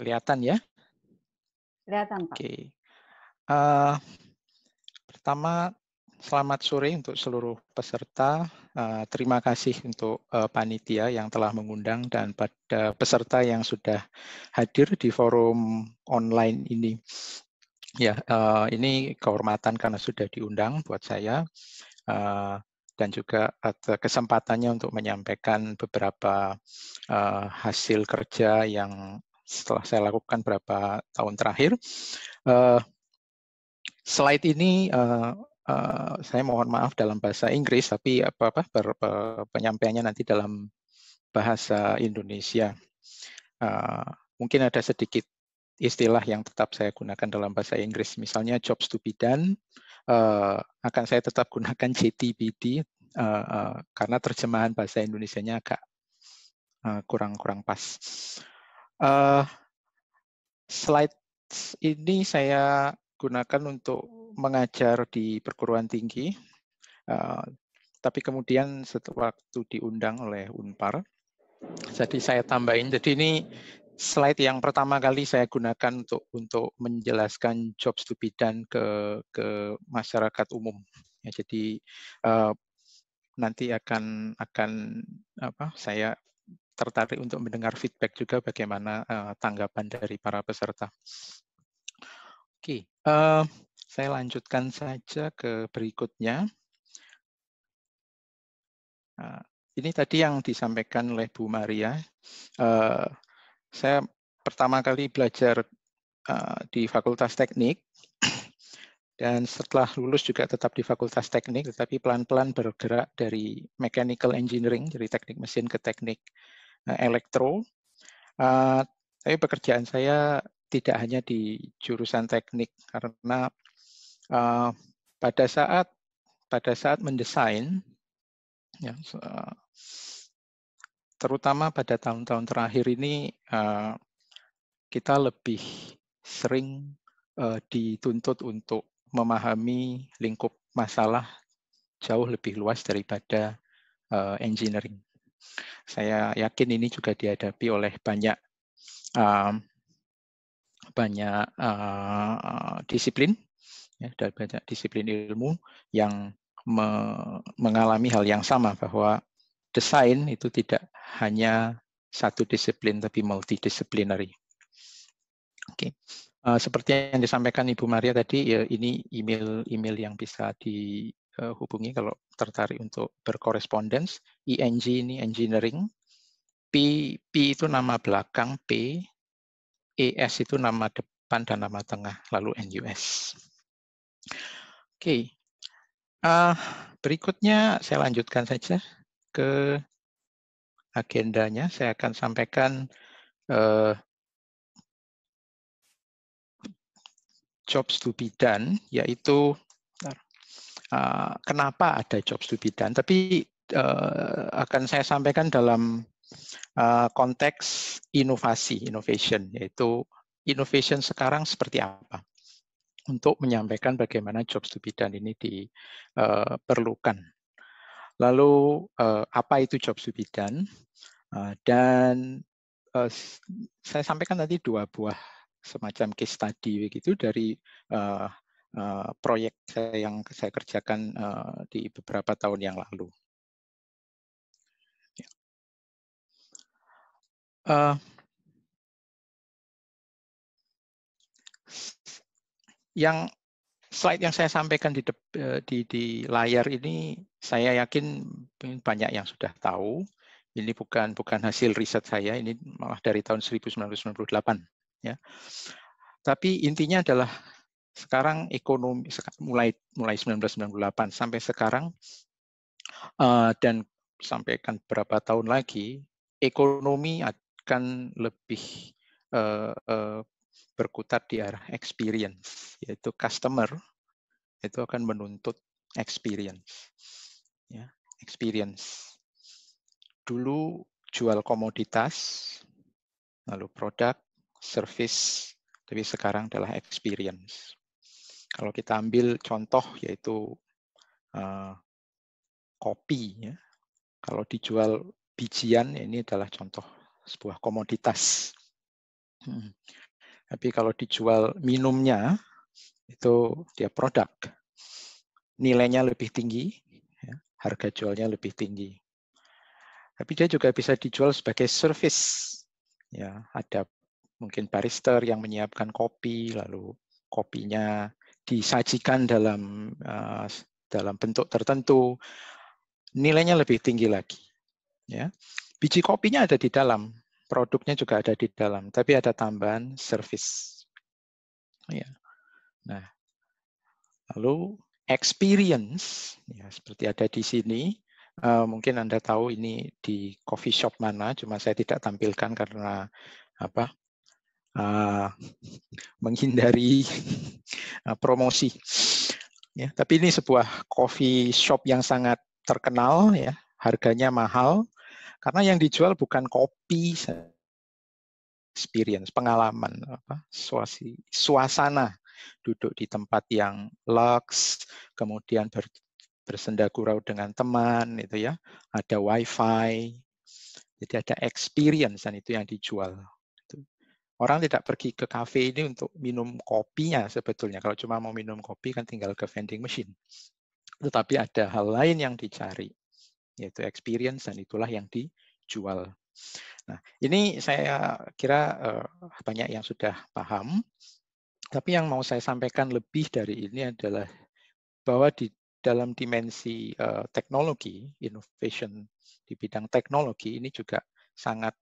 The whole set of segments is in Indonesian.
Kelihatan ya? Kelihatan, Pak. Oke. Pertama, selamat sore untuk seluruh peserta. Terima kasih untuk panitia yang telah mengundang dan pada peserta yang sudah hadir di forum online ini. Ya, ini kehormatan karena sudah diundang buat saya. Dan juga ada kesempatannya untuk menyampaikan beberapa hasil kerja yang setelah saya lakukan beberapa tahun terakhir. Slide ini saya mohon maaf dalam bahasa Inggris, tapi penyampaiannya nanti dalam bahasa Indonesia. Mungkin ada sedikit istilah yang tetap saya gunakan dalam bahasa Inggris, misalnya jobs to be done, akan saya tetap gunakan JTBD karena terjemahan bahasa Indonesianya agak kurang pas. Slide ini saya gunakan untuk mengajar di perguruan tinggi, tapi kemudian setelah waktu diundang oleh Unpar, jadi saya tambahin. Jadi ini slide yang pertama kali saya gunakan untuk menjelaskan jobs to be done ke masyarakat umum. Ya, jadi nanti akan saya tertarik untuk mendengar feedback juga bagaimana tanggapan dari para peserta. Oke, saya lanjutkan saja ke berikutnya. Ini tadi yang disampaikan oleh Bu Maria. Saya pertama kali belajar di Fakultas Teknik, dan setelah lulus juga tetap di Fakultas Teknik, tetapi pelan-pelan bergerak dari Mechanical Engineering, dari teknik mesin ke teknik elektro. Tapi pekerjaan saya tidak hanya di jurusan teknik, karena pada saat mendesain, ya, terutama pada tahun-tahun terakhir ini, kita lebih sering dituntut untuk memahami lingkup masalah jauh lebih luas daripada engineering. Saya yakin ini juga dihadapi oleh banyak disiplin, ya, dari banyak disiplin ilmu yang mengalami hal yang sama, bahwa desain itu tidak hanya satu disiplin tapi multidisciplinary. Oke. Seperti yang disampaikan Ibu Maria tadi, ya, ini email yang bisa dihubungi kalau tertarik untuk berkorespondens. ING ini engineering, P itu nama belakang P, ES itu nama depan dan nama tengah, lalu NUS. Oke. Berikutnya saya lanjutkan saja ke agendanya. Saya akan sampaikan jobs to be done, yaitu kenapa ada jobs to be done, tapi akan saya sampaikan dalam konteks innovation, yaitu innovation sekarang seperti apa, untuk menyampaikan bagaimana jobs to be done ini diperlukan. Lalu apa itu jobs to be done, dan saya sampaikan nanti dua buah semacam case study begitu dari proyek yang saya kerjakan di beberapa tahun yang lalu. Yang slide yang saya sampaikan di layar ini, saya yakin banyak yang sudah tahu. Ini bukan hasil riset saya, ini malah dari tahun 1998. Ya. Tapi intinya adalah sekarang ekonomi mulai 1998 sampai sekarang, dan sampaikan beberapa tahun lagi, ekonomi akan lebih berkutat di arah experience, yaitu customer itu akan menuntut experience. Ya, experience. Dulu jual komoditas, lalu produk, service, tapi sekarang adalah experience. Kalau kita ambil contoh yaitu kopi, ya. Kalau dijual bijian, ini adalah contoh sebuah komoditas. Tapi kalau dijual minumnya, itu dia produk. Nilainya lebih tinggi, ya, harga jualnya lebih tinggi. Tapi dia juga bisa dijual sebagai service. Ya, ada mungkin barista yang menyiapkan kopi, lalu kopinya disajikan dalam bentuk tertentu, nilainya lebih tinggi lagi. Ya, biji kopinya ada di dalam, produknya juga ada di dalam, tapi ada tambahan service. Ya. Nah, lalu experience, ya, seperti ada di sini. Mungkin Anda tahu ini di coffee shop mana, cuma saya tidak tampilkan karena apa? Menghindari promosi. Ya, tapi ini sebuah coffee shop yang sangat terkenal, ya, harganya mahal karena yang dijual bukan kopi, experience, pengalaman, suasana duduk di tempat yang luxe, kemudian bersenda gurau dengan teman, itu ya, ada wifi, jadi ada experience dan itu yang dijual. Orang tidak pergi ke kafe ini untuk minum kopinya sebetulnya. Kalau cuma mau minum kopi kan tinggal ke vending machine. Tetapi ada hal lain yang dicari, yaitu experience, dan itulah yang dijual. Nah, ini saya kira banyak yang sudah paham. Tapi yang mau saya sampaikan lebih dari ini adalah bahwa di dalam dimensi teknologi, innovation di bidang teknologi ini juga sangat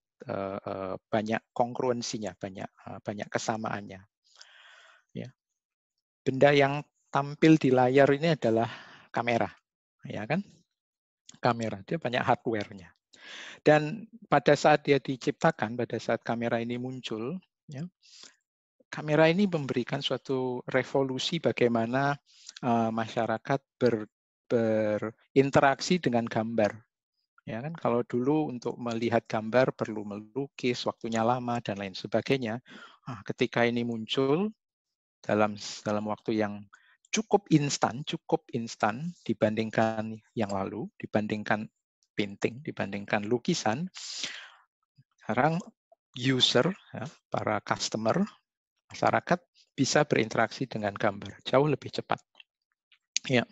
banyak kongruensinya, banyak kesamaannya. Ya. Benda yang tampil di layar ini adalah kamera, ya kan? Kamera, dia banyak hardware-nya. Dan pada saat dia diciptakan, pada saat kamera ini muncul, ya, kamera ini memberikan suatu revolusi bagaimana masyarakat berinteraksi dengan gambar. Ya kan, kalau dulu untuk melihat gambar perlu melukis, waktunya lama dan lain sebagainya. Ketika ini muncul dalam waktu yang cukup instan dibandingkan yang lalu, dibandingkan painting, dibandingkan lukisan. Sekarang user, ya, para customer, masyarakat bisa berinteraksi dengan gambar jauh lebih cepat. Ya,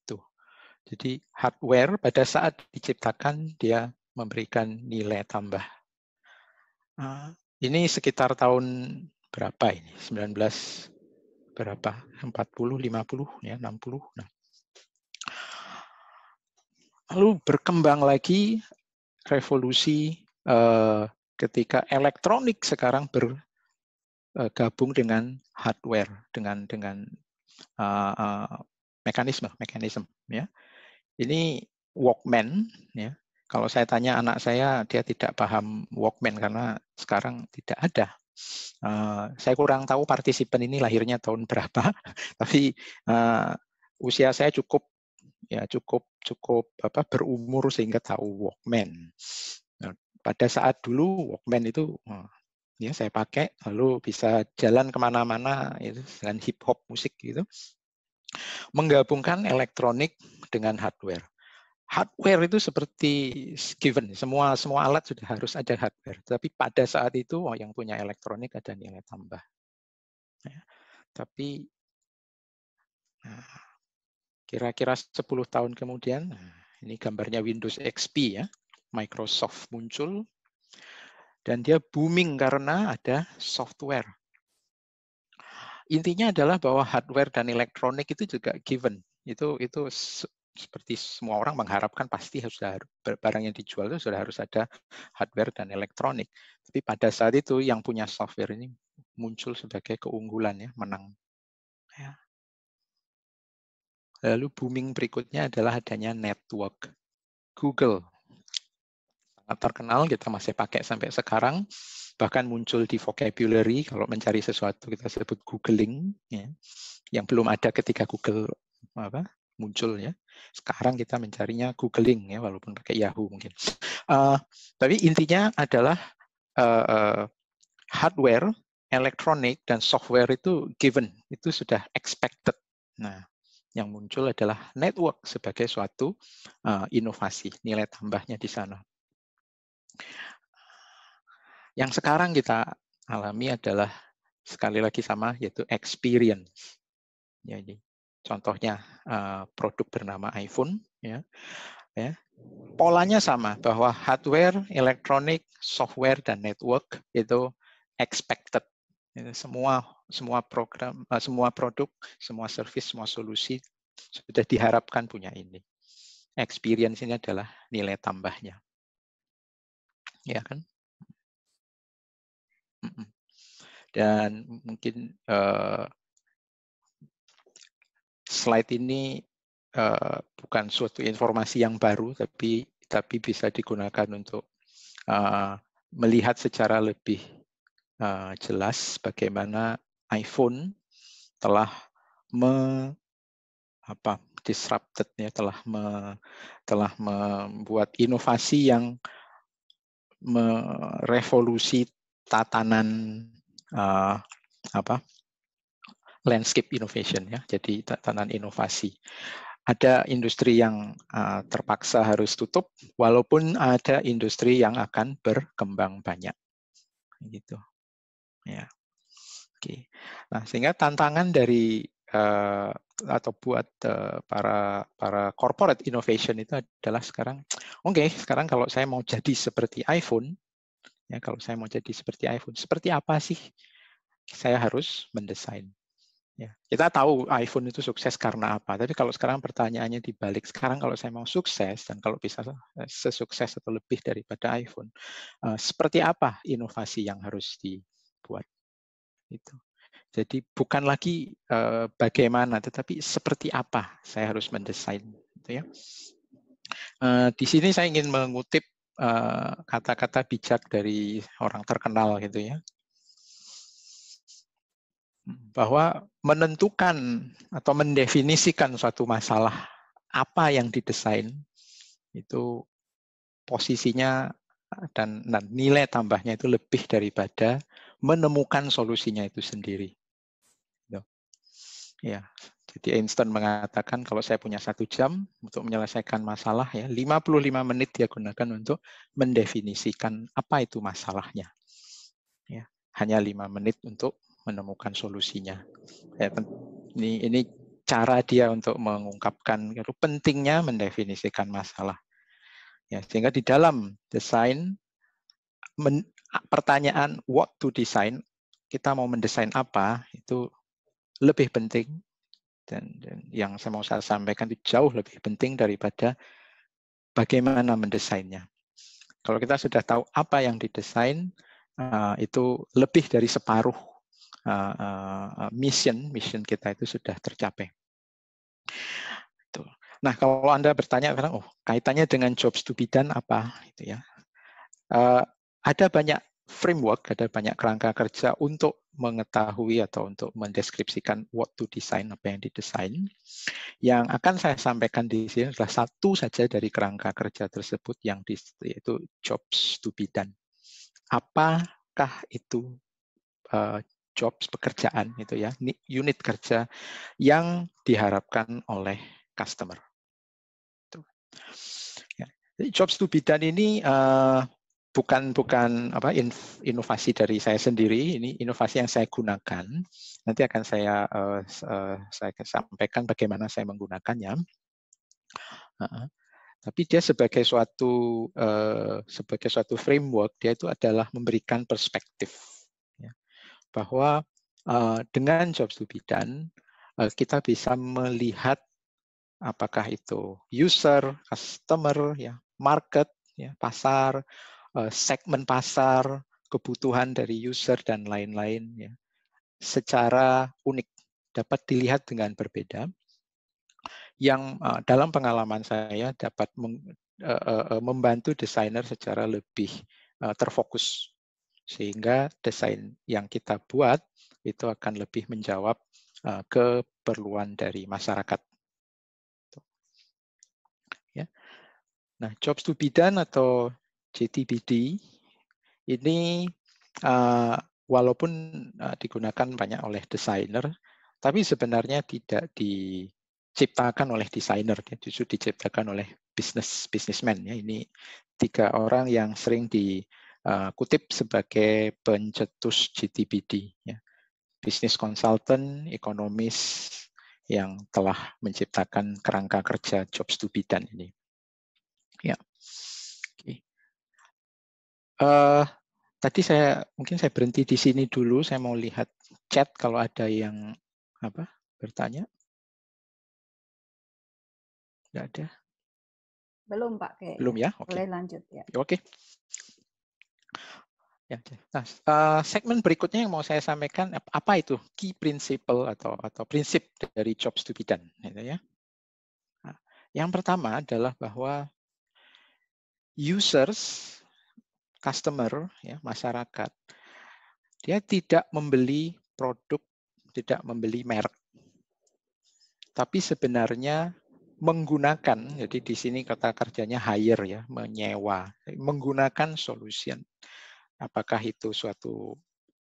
tuh. Jadi hardware pada saat diciptakan dia memberikan nilai tambah. Ini sekitar tahun berapa ini? 19 berapa? 40, 50, ya, 60. Nah. Lalu berkembang lagi revolusi ketika elektronik sekarang bergabung dengan hardware, dengan mekanisme, ya. Ini Walkman, ya. Kalau saya tanya anak saya, dia tidak paham Walkman karena sekarang tidak ada. Saya kurang tahu partisipan ini lahirnya tahun berapa, tapi usia saya cukup berumur sehingga tahu Walkman. Nah, pada saat dulu Walkman itu ya saya pakai, lalu bisa jalan kemana-mana itu dengan hip hop musik gitu. Menggabungkan elektronik dengan hardware. Hardware itu seperti given, semua alat sudah harus ada hardware. Tapi pada saat itu yang punya elektronik ada nilai tambah. Ya. Tapi kira-kira 10 tahun kemudian, ini gambarnya Windows XP, ya, Microsoft muncul dan dia booming karena ada software. Intinya adalah bahwa hardware dan elektronik itu juga given. Itu seperti semua orang mengharapkan pasti harus barang yang dijual itu sudah harus ada hardware dan elektronik. Tapi pada saat itu yang punya software ini muncul sebagai keunggulan, ya, menang. Ya. Lalu booming berikutnya adalah adanya network. Google sangat terkenal, kita masih pakai sampai sekarang. Bahkan muncul di vocabulary, kalau mencari sesuatu kita sebut googling, ya, yang belum ada ketika Google muncul, ya. Sekarang kita mencarinya googling, ya, walaupun pakai Yahoo mungkin. Tapi intinya adalah hardware, elektronik, dan software itu given, itu sudah expected. Nah, yang muncul adalah network sebagai suatu inovasi, nilai tambahnya di sana. Yang sekarang kita alami adalah sekali lagi sama, yaitu experience. Ya, ini contohnya produk bernama iPhone, ya. Polanya sama, bahwa hardware, elektronik, software, dan network itu expected. Semua program, semua produk, semua service, semua solusi sudah diharapkan punya ini. Experience ini adalah nilai tambahnya, ya kan? Dan mungkin slide ini bukan suatu informasi yang baru, tapi bisa digunakan untuk melihat secara lebih jelas bagaimana iPhone telah disrupted, ya, telah membuat inovasi yang merevolusi tatanan landscape innovation, ya. Jadi tatanan inovasi. Ada industri yang terpaksa harus tutup, walaupun ada industri yang akan berkembang banyak. Gitu. Ya. Oke. Nah, sehingga tantangan dari atau buat para corporate innovation itu adalah sekarang, sekarang kalau saya mau jadi seperti iPhone, ya, kalau saya mau jadi seperti iPhone, seperti apa sih saya harus mendesain? Ya, kita tahu iPhone itu sukses karena apa, tapi kalau sekarang pertanyaannya dibalik, sekarang kalau saya mau sukses dan kalau bisa sesukses atau lebih daripada iPhone, seperti apa inovasi yang harus dibuat? Itu. Jadi bukan lagi bagaimana, tetapi seperti apa saya harus mendesain. Gitu, ya. Di sini saya ingin mengutip kata-kata bijak dari orang terkenal, gitu, ya. Bahwa menentukan atau mendefinisikan suatu masalah apa yang didesain itu posisinya dan nilai tambahnya itu lebih daripada menemukan solusinya itu sendiri. Ya, jadi Einstein mengatakan kalau saya punya 1 jam untuk menyelesaikan masalah, ya 55 menit dia gunakan untuk mendefinisikan apa itu masalahnya. Ya, hanya 5 menit untuk menemukan solusinya. Ya, ini cara dia untuk mengungkapkan pentingnya mendefinisikan masalah. Ya, sehingga di dalam desain pertanyaan what to design, kita mau mendesain apa, itu lebih penting dan yang saya sampaikan itu jauh lebih penting daripada bagaimana mendesainnya. Kalau kita sudah tahu apa yang didesain, itu lebih dari separuh mission kita itu sudah tercapai. Nah, kalau Anda bertanya, kaitannya dengan jobs to be done apa? Gitu, ya. Ada banyak framework, ada banyak kerangka kerja untuk mengetahui atau untuk mendeskripsikan what to design, apa yang didesain. Yang akan saya sampaikan di sini adalah satu saja dari kerangka kerja tersebut, yaitu jobs to be done. Apakah itu jobs, pekerjaan, itu, ya, unit kerja yang diharapkan oleh customer. Ya. Jadi jobs to be done ini bukan inovasi dari saya sendiri, ini inovasi yang saya gunakan. Nanti akan saya sampaikan bagaimana saya menggunakannya. Tapi dia sebagai suatu framework, dia itu adalah memberikan perspektif, ya, bahwa dengan jobs to be done kita bisa melihat apakah itu user, customer, ya, market, ya, pasar, segmen pasar, kebutuhan dari user dan lain-lain, ya, secara unik, dapat dilihat dengan berbeda, yang dalam pengalaman saya dapat membantu desainer secara lebih terfokus, sehingga desain yang kita buat itu akan lebih menjawab keperluan dari masyarakat. Ya. Nah, jobs to be done atau JTBD ini walaupun digunakan banyak oleh desainer, tapi sebenarnya tidak diciptakan oleh desainer, justru diciptakan oleh businessman. Ya, ini 3 orang yang sering kutip sebagai pencetus GTBD, ya. Business consultant, ekonomis yang telah menciptakan kerangka kerja jobs to be done ini. Ya. Oke. Tadi mungkin saya berhenti di sini dulu. Saya mau lihat chat kalau ada yang bertanya. Tidak ada. Belum Pak kayaknya. Belum ya. Oke. Boleh lanjut ya. Oke. Ya, nah, segmen berikutnya yang mau saya sampaikan, apa itu key principle atau prinsip dari jobs to be done, gitu ya. Nah, yang pertama adalah bahwa users, customer, ya, masyarakat, dia tidak membeli produk, tidak membeli merek, tapi sebenarnya menggunakan, jadi di sini kata kerjanya hire, ya, menyewa, menggunakan solution. Apakah itu suatu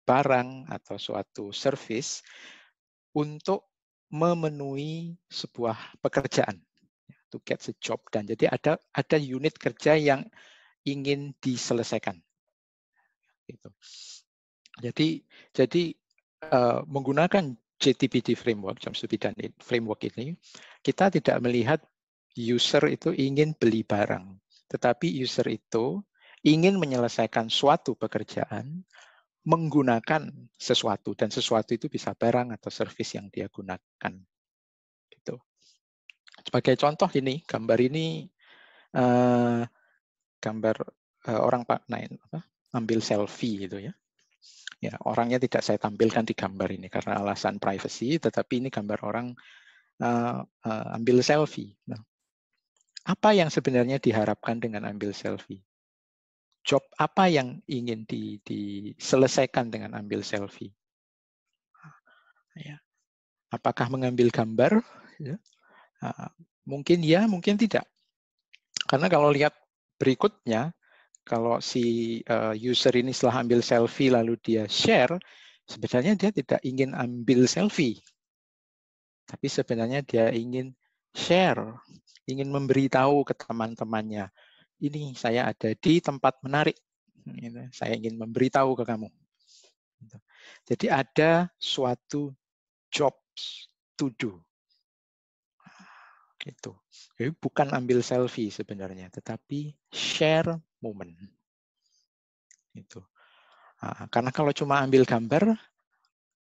barang atau suatu service untuk memenuhi sebuah pekerjaan, to get the job done. Jadi ada unit kerja yang ingin diselesaikan. Gitu. Jadi menggunakan JTBD framework, jobs to be done framework ini, kita tidak melihat user itu ingin beli barang, tetapi user itu ingin menyelesaikan suatu pekerjaan menggunakan sesuatu, dan sesuatu itu bisa barang atau service yang dia gunakan. Gitu. Sebagai contoh ini, gambar ini gambar orang ambil selfie gitu ya. Ya, orangnya tidak saya tampilkan di gambar ini karena alasan privacy, tetapi ini gambar orang ambil selfie. Nah, apa yang sebenarnya diharapkan dengan ambil selfie? Job apa yang ingin diselesaikan dengan ambil selfie? Ya. Apakah mengambil gambar? Ya. Mungkin ya, mungkin tidak. Karena kalau lihat berikutnya, kalau si user ini setelah ambil selfie lalu dia share, sebenarnya dia tidak ingin ambil selfie. Tapi sebenarnya dia ingin share, ingin memberitahu ke teman-temannya, ini saya ada di tempat menarik, saya ingin memberitahu ke kamu. Jadi ada suatu jobs to do. Gitu. Jadi bukan ambil selfie sebenarnya, tetapi share moment. Gitu. Karena kalau cuma ambil gambar,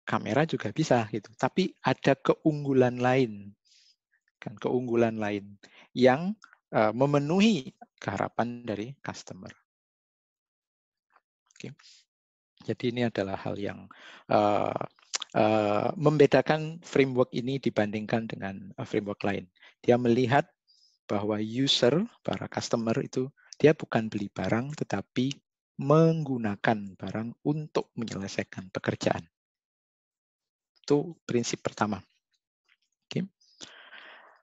kamera juga bisa gitu. Tapi ada keunggulan lain, kan, keunggulan lain yang memenuhi harapan dari customer. Oke. Jadi ini adalah hal yang membedakan framework ini dibandingkan dengan framework lain. Dia melihat bahwa user, para customer itu, dia bukan beli barang, tetapi menggunakan barang untuk menyelesaikan pekerjaan. Itu prinsip pertama. Oke.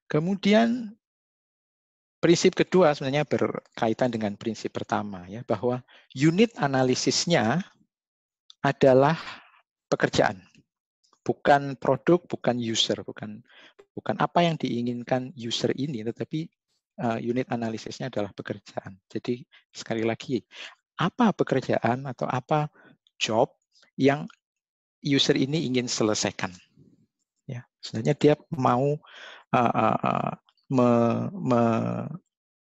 Kemudian prinsip kedua sebenarnya berkaitan dengan prinsip pertama, ya, bahwa unit analisisnya adalah pekerjaan, bukan produk, bukan user, bukan apa yang diinginkan user ini, tetapi unit analisisnya adalah pekerjaan. Jadi sekali lagi, apa pekerjaan atau apa job yang user ini ingin selesaikan? Ya, sebenarnya dia mau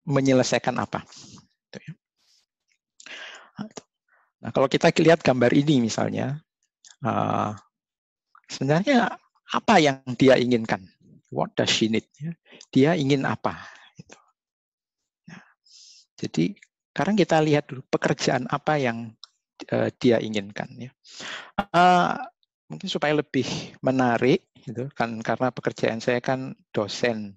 menyelesaikan apa? Nah, kalau kita lihat gambar ini misalnya, sebenarnya apa yang dia inginkan? What does she need? Dia ingin apa? Nah, jadi sekarang kita lihat dulu pekerjaan apa yang dia inginkan. Ya. Mungkin supaya lebih menarik, gitu, kan, karena pekerjaan saya kan dosen,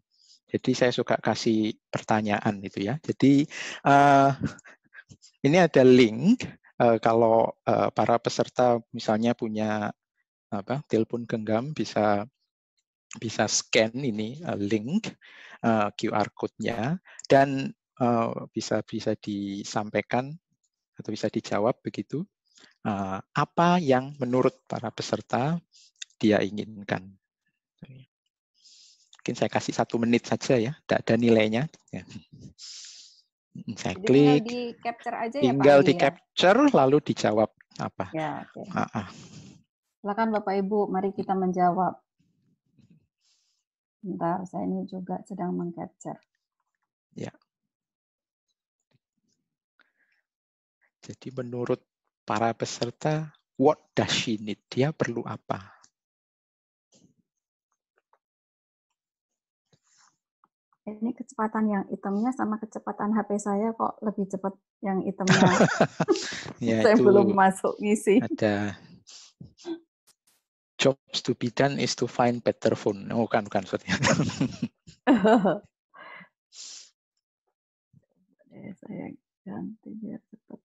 jadi saya suka kasih pertanyaan itu ya. Jadi ini ada link. Kalau para peserta misalnya punya telepon genggam, bisa scan ini link QR code-nya, dan bisa disampaikan atau bisa dijawab begitu, apa yang menurut para peserta dia inginkan. Mungkin saya kasih 1 menit saja ya, tidak ada nilainya. Saya Jadi tinggal klik, di capture aja ya Pak tinggal Edi di ya? capture lalu dijawab apa. Ya, oke. Ah, ah. Silakan Bapak Ibu, mari kita menjawab. Bentar, saya ini juga sedang meng-capture. Ya. Jadi menurut para peserta, what does she need? Dia perlu apa? Ini kecepatan yang hitamnya sama kecepatan HP saya kok lebih cepat yang hitamnya. Ya, Saya itu belum masuk ngisi. ada jobs to be done is to find better phone. Oh, bukan maksudnya. Saya ganti biar cepat.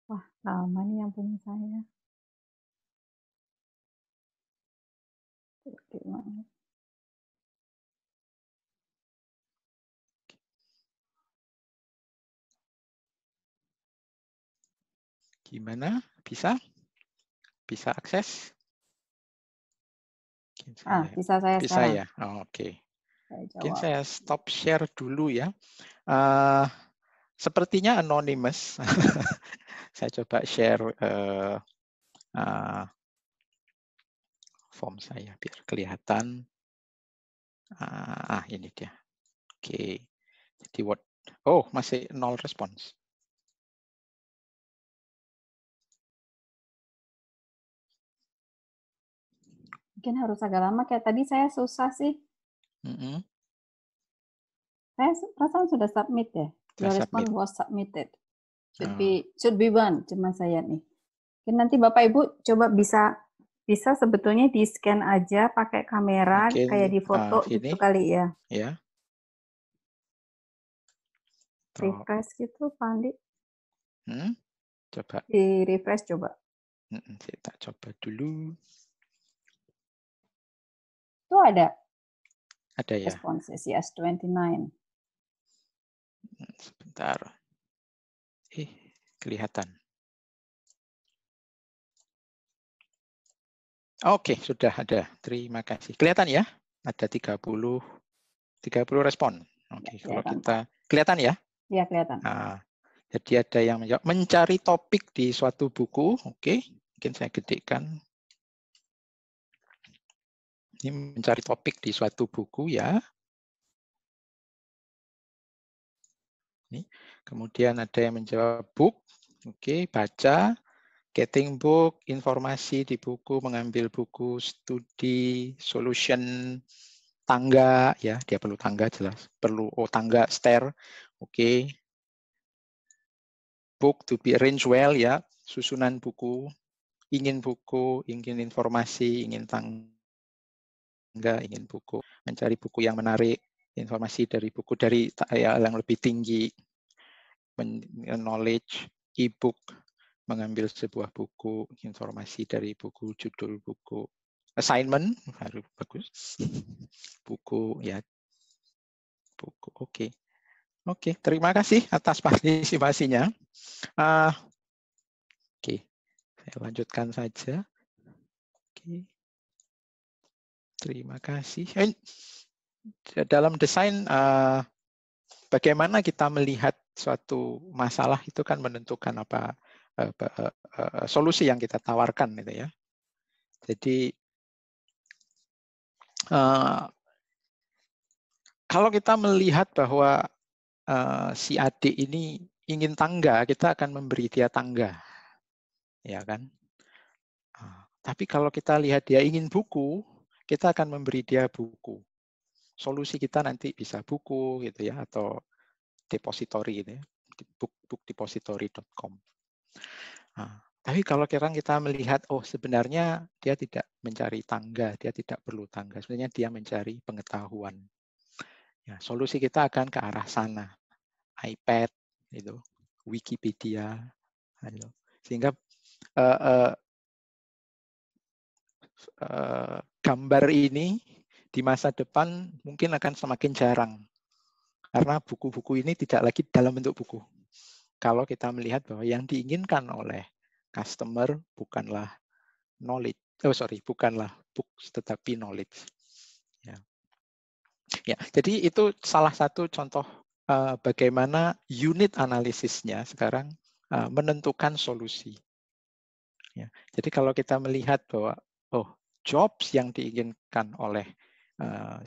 Wah, lama nih yang punya saya. Gimana? Gimana? Bisa? Bisa akses? Bisa saya Bisa sekarang. ya? Oh, oke. Saya Mungkin jawab. saya stop share dulu ya. Sepertinya anonymous. Saya coba share form saya biar kelihatan. Ini dia. Oke. Jadi what? Oh, masih 0 respons. Mungkin harus agak lama, kayak tadi saya susah sih. Saya perasaan sudah submit ya. Your response was submitted. Should be one, cuma saya nih. Mungkin nanti Bapak Ibu coba bisa sebetulnya di scan aja pakai kamera. Mungkin, kayak di foto gitu ini, kali ya. Ya. Refresh gitu, Pak Andi. Coba. Di refresh coba. Kita coba dulu. Itu ada. Ada ya. Responses, yes, 29. Sebentar. Kelihatan. Oke, sudah ada. Terima kasih. Kelihatan ya? Ada 30 respon. Oke, kalau kita kelihatan ya? Iya, kelihatan. Jadi ada yang menjawab mencari topik di suatu buku. Oke, mungkin saya gedekan. Ini mencari topik di suatu buku ya. Ini. Kemudian ada yang menjawab book. Oke, baca. Getting book, informasi di buku, mengambil buku, studi, solution, tangga, ya dia perlu tangga jelas, perlu tangga, stair, oke. Book to be arranged well, ya susunan buku, ingin informasi, ingin tangga, ingin buku, mencari buku yang menarik, informasi dari buku dari yang lebih tinggi, knowledge, e-book, mengambil sebuah buku, informasi dari buku, judul buku, assignment, bagus, buku, ya, buku, oke. Oke, terima kasih atas partisipasinya. Oke, saya lanjutkan saja. Oke, terima kasih. Dalam desain, bagaimana kita melihat suatu masalah itu kan menentukan apa solusi yang kita tawarkan, gitu ya. Jadi kalau kita melihat bahwa si adik ini ingin tangga, kita akan memberi dia tangga, ya kan? Tapi kalau kita lihat dia ingin buku, kita akan memberi dia buku. Solusi kita nanti bisa buku, gitu ya, atau depository, gitu ya, bookdepository.com. Tapi kalau kita melihat, oh sebenarnya dia tidak mencari tangga, dia tidak perlu tangga, sebenarnya dia mencari pengetahuan. Ya, solusi kita akan ke arah sana, iPad, itu, Wikipedia, gitu. Sehingga gambar ini di masa depan mungkin akan semakin jarang Karena buku-buku ini tidak lagi dalam bentuk buku. Kalau kita melihat bahwa yang diinginkan oleh customer bukanlah knowledge, bukanlah books, tetapi knowledge. Ya. Ya, jadi itu salah satu contoh bagaimana unit analisisnya sekarang menentukan solusi. Ya. Jadi kalau kita melihat bahwa jobs yang diinginkan oleh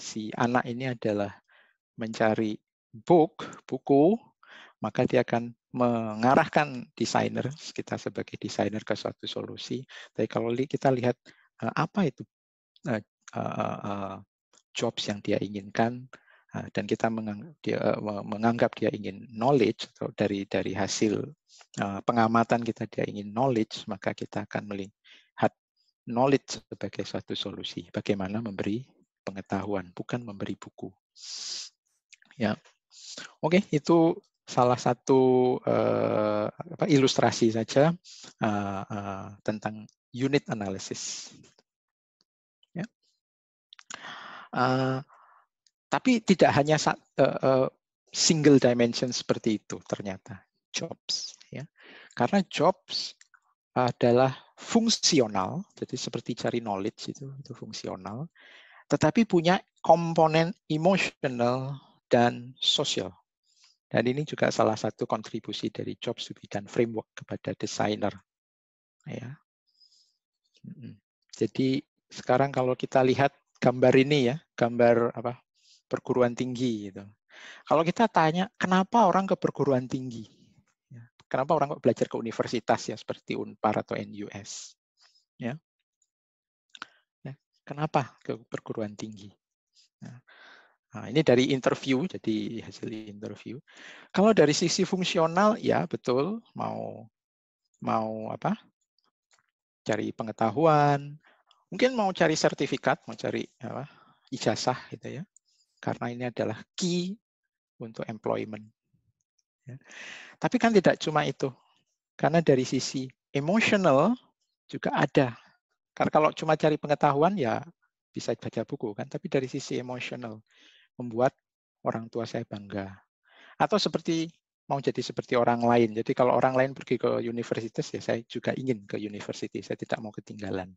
si anak ini adalah mencari buku, maka dia akan mengarahkan desainer, kita sebagai desainer ke suatu solusi. Tapi kalau kita lihat apa itu jobs yang dia inginkan, dan kita menganggap dia ingin knowledge, atau dari hasil pengamatan kita dia ingin knowledge, maka kita akan melihat knowledge sebagai suatu solusi. Bagaimana memberi pengetahuan, bukan memberi buku. Ya, oke, itu salah satu ilustrasi saja tentang unit analysis. Ya. Tapi tidak hanya single dimension seperti itu ternyata jobs. Ya. Karena jobs adalah fungsional, jadi seperti cari knowledge itu fungsional, tetapi punya komponen emotional dan sosial. Dan ini juga salah satu kontribusi dari jobs to be done framework kepada desainer. Ya. Jadi sekarang kalau kita lihat gambar ini ya, gambar perguruan tinggi gitu. Kalau kita tanya kenapa orang ke perguruan tinggi, kenapa orang kok belajar ke universitas ya seperti Unpar atau NUS, ya, kenapa ke perguruan tinggi? Nah, ini dari interview, jadi hasil interview. Kalau dari sisi fungsional, ya betul, mau cari pengetahuan, mungkin mau cari sertifikat, mau cari ijazah gitu ya, karena ini adalah key untuk employment. Ya. Tapi kan tidak cuma itu, karena dari sisi emotional juga ada. Karena kalau cuma cari pengetahuan ya bisa baca buku kan, tapi dari sisi emotional membuat orang tua saya bangga. Atau mau jadi seperti orang lain. Jadi kalau orang lain pergi ke universitas ya saya juga ingin ke university, saya tidak mau ketinggalan.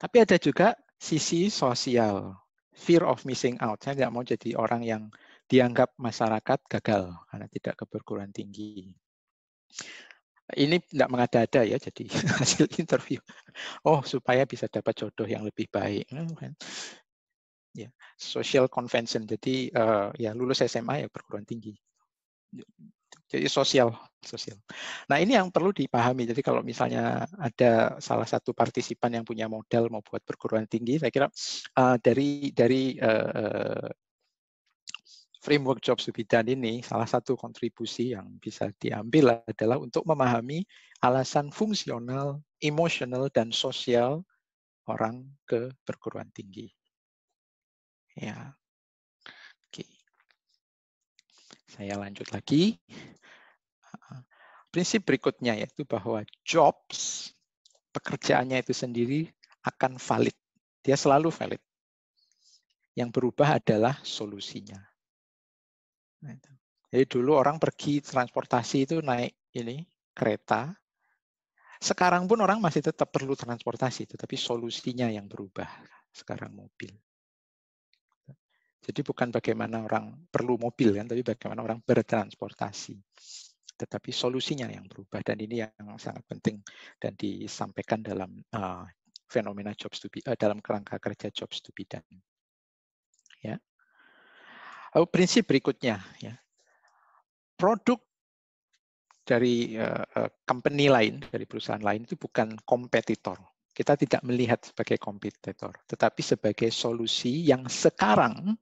Tapi ada juga sisi sosial, fear of missing out. Saya tidak mau jadi orang yang dianggap masyarakat gagal karena tidak ke perguruan tinggi. Ini tidak mengada-ada ya, jadi hasil interview. Supaya bisa dapat jodoh yang lebih baik. Ya, social convention. Jadi ya lulus SMA ya perguruan tinggi. Jadi sosial. Nah ini yang perlu dipahami. Jadi kalau misalnya ada salah satu partisipan yang punya modal mau buat perguruan tinggi, saya kira dari framework jobs to be done ini, salah satu kontribusi yang bisa diambil adalah untuk memahami alasan fungsional, emosional, dan sosial orang ke perguruan tinggi. Ya, oke. Saya lanjut lagi. Prinsip berikutnya yaitu bahwa jobs, pekerjaannya itu sendiri akan valid. Dia selalu valid. Yang berubah adalah solusinya. Jadi dulu orang pergi transportasi itu naik kereta. Sekarang pun orang masih tetap perlu transportasi, tetapi solusinya yang berubah. Sekarang mobil. Jadi bukan bagaimana orang perlu mobil kan, tapi bagaimana orang bertransportasi. Tetapi solusinya yang berubah, dan ini yang sangat penting dan disampaikan dalam fenomena jobs to be dalam kerangka kerja jobs to be done. Ya. Lalu prinsip berikutnya, ya, produk dari company lain, dari perusahaan lain itu bukan kompetitor. Kita tidak melihat sebagai kompetitor, tetapi sebagai solusi yang sekarang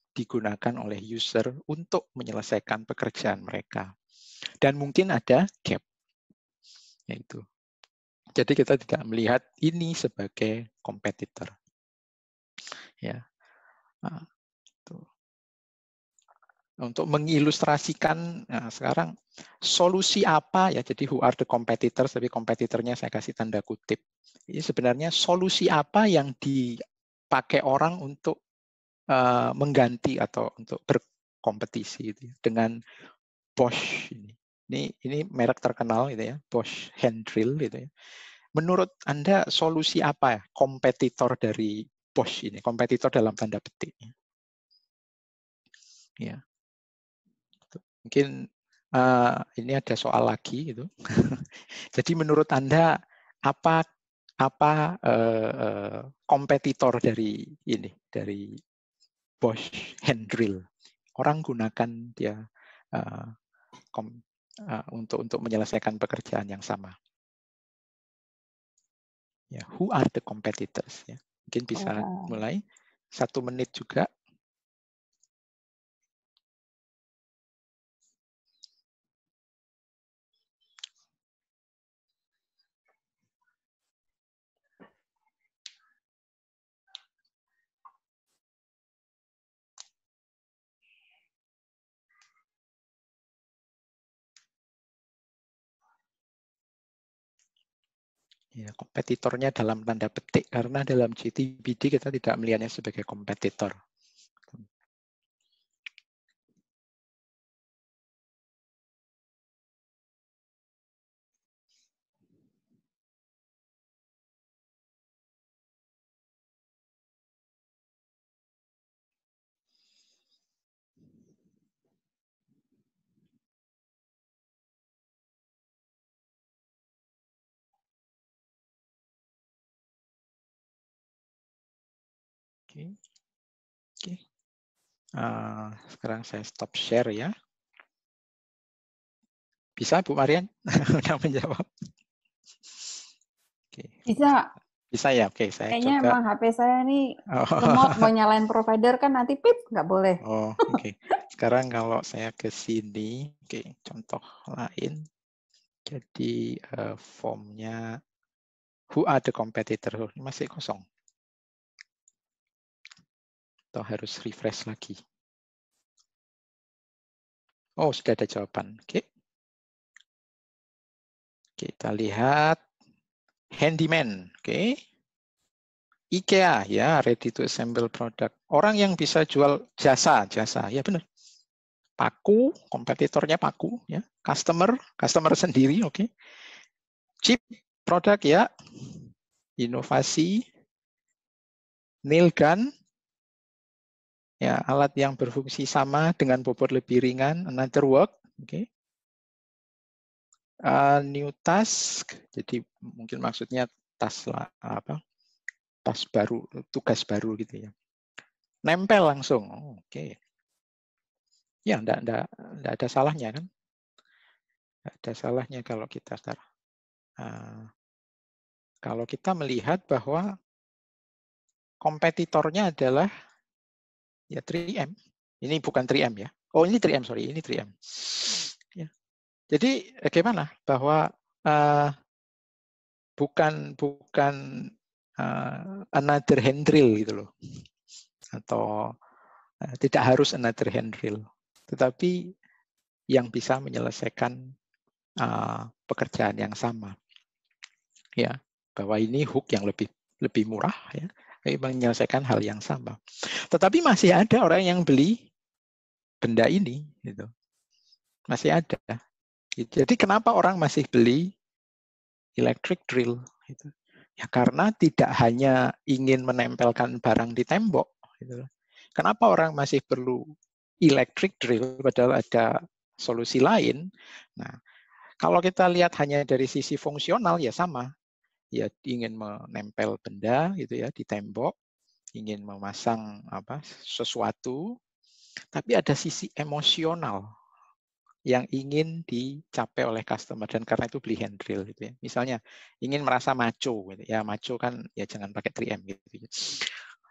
digunakan oleh user untuk menyelesaikan pekerjaan mereka. Dan mungkin ada gap. Yaitu. Jadi kita tidak melihat ini sebagai kompetitor. Ya. Untuk mengilustrasikan sekarang solusi apa ya, jadi who are the competitors, tapi kompetitornya saya kasih tanda kutip. Ini sebenarnya solusi apa yang dipakai orang untuk mengganti atau untuk berkompetisi gitu, dengan Bosch ini. Ini merek terkenal gitu ya, Bosch hand drill gitu ya. Menurut Anda solusi apa ya kompetitor dari Bosch ini? Kompetitor dalam tanda petik. Ya. Mungkin ini ada soal lagi gitu. Jadi menurut Anda apa kompetitor dari ini, dari Bosch hand drill? Orang gunakan dia untuk menyelesaikan pekerjaan yang sama. Ya, who are the competitors? Ya, mungkin bisa mulai 1 menit juga. Ya, kompetitornya dalam tanda petik, karena dalam GTBD kita tidak melihatnya sebagai kompetitor. Oke. Sekarang saya stop share ya. Bisa Bu Marian udah menjawab? Oke. Bisa. Bisa ya, oke. Saya kayaknya coba. Emang HP saya nih lemot, mau nyalain provider kan nanti pip, nggak boleh. Oh, oke. Sekarang kalau saya ke sini, oke, contoh lain. Jadi formnya who are the competitor? Masih kosong. Atau harus refresh lagi. Oh, sudah ada jawaban. Oke. Kita lihat handyman. Oke. IKEA ya, ready to assemble product. Orang yang bisa jual jasa, ya benar. Paku, kompetitornya Paku ya. Customer sendiri, oke. Cheap product ya. Inovasi. Nail gun. Ya, alat yang berfungsi sama dengan bobot lebih ringan, another work, oke. New task, jadi mungkin maksudnya tas baru, tugas baru gitu ya. Nempel langsung, oke. Ya, enggak ada salahnya kan? Enggak ada salahnya kalau kita kalau kita melihat bahwa kompetitornya adalah ya 3M. Ini bukan 3M ya. Oh, ini 3M, sorry, ini 3M. Ya. Jadi bagaimana bahwa bukan another hand drill gitu loh, atau tidak harus another hand drill, tetapi yang bisa menyelesaikan pekerjaan yang sama, ya, bahwa ini hook yang lebih murah, ya, menyelesaikan hal yang sama. Tetapi masih ada orang yang beli benda ini, gitu, masih ada. Jadi kenapa orang masih beli electric drill? Gitu. Ya karena tidak hanya ingin menempelkan barang di tembok. Gitu. Kenapa orang masih perlu electric drill padahal ada solusi lain? Nah, kalau kita lihat hanya dari sisi fungsional ya sama. Ya ingin menempel benda gitu ya di tembok, ingin memasang sesuatu, tapi ada sisi emosional yang ingin dicapai oleh customer, dan karena itu beli hand drill gitu ya. Misalnya ingin merasa macho gitu ya, macho kan ya jangan pakai 3M gitu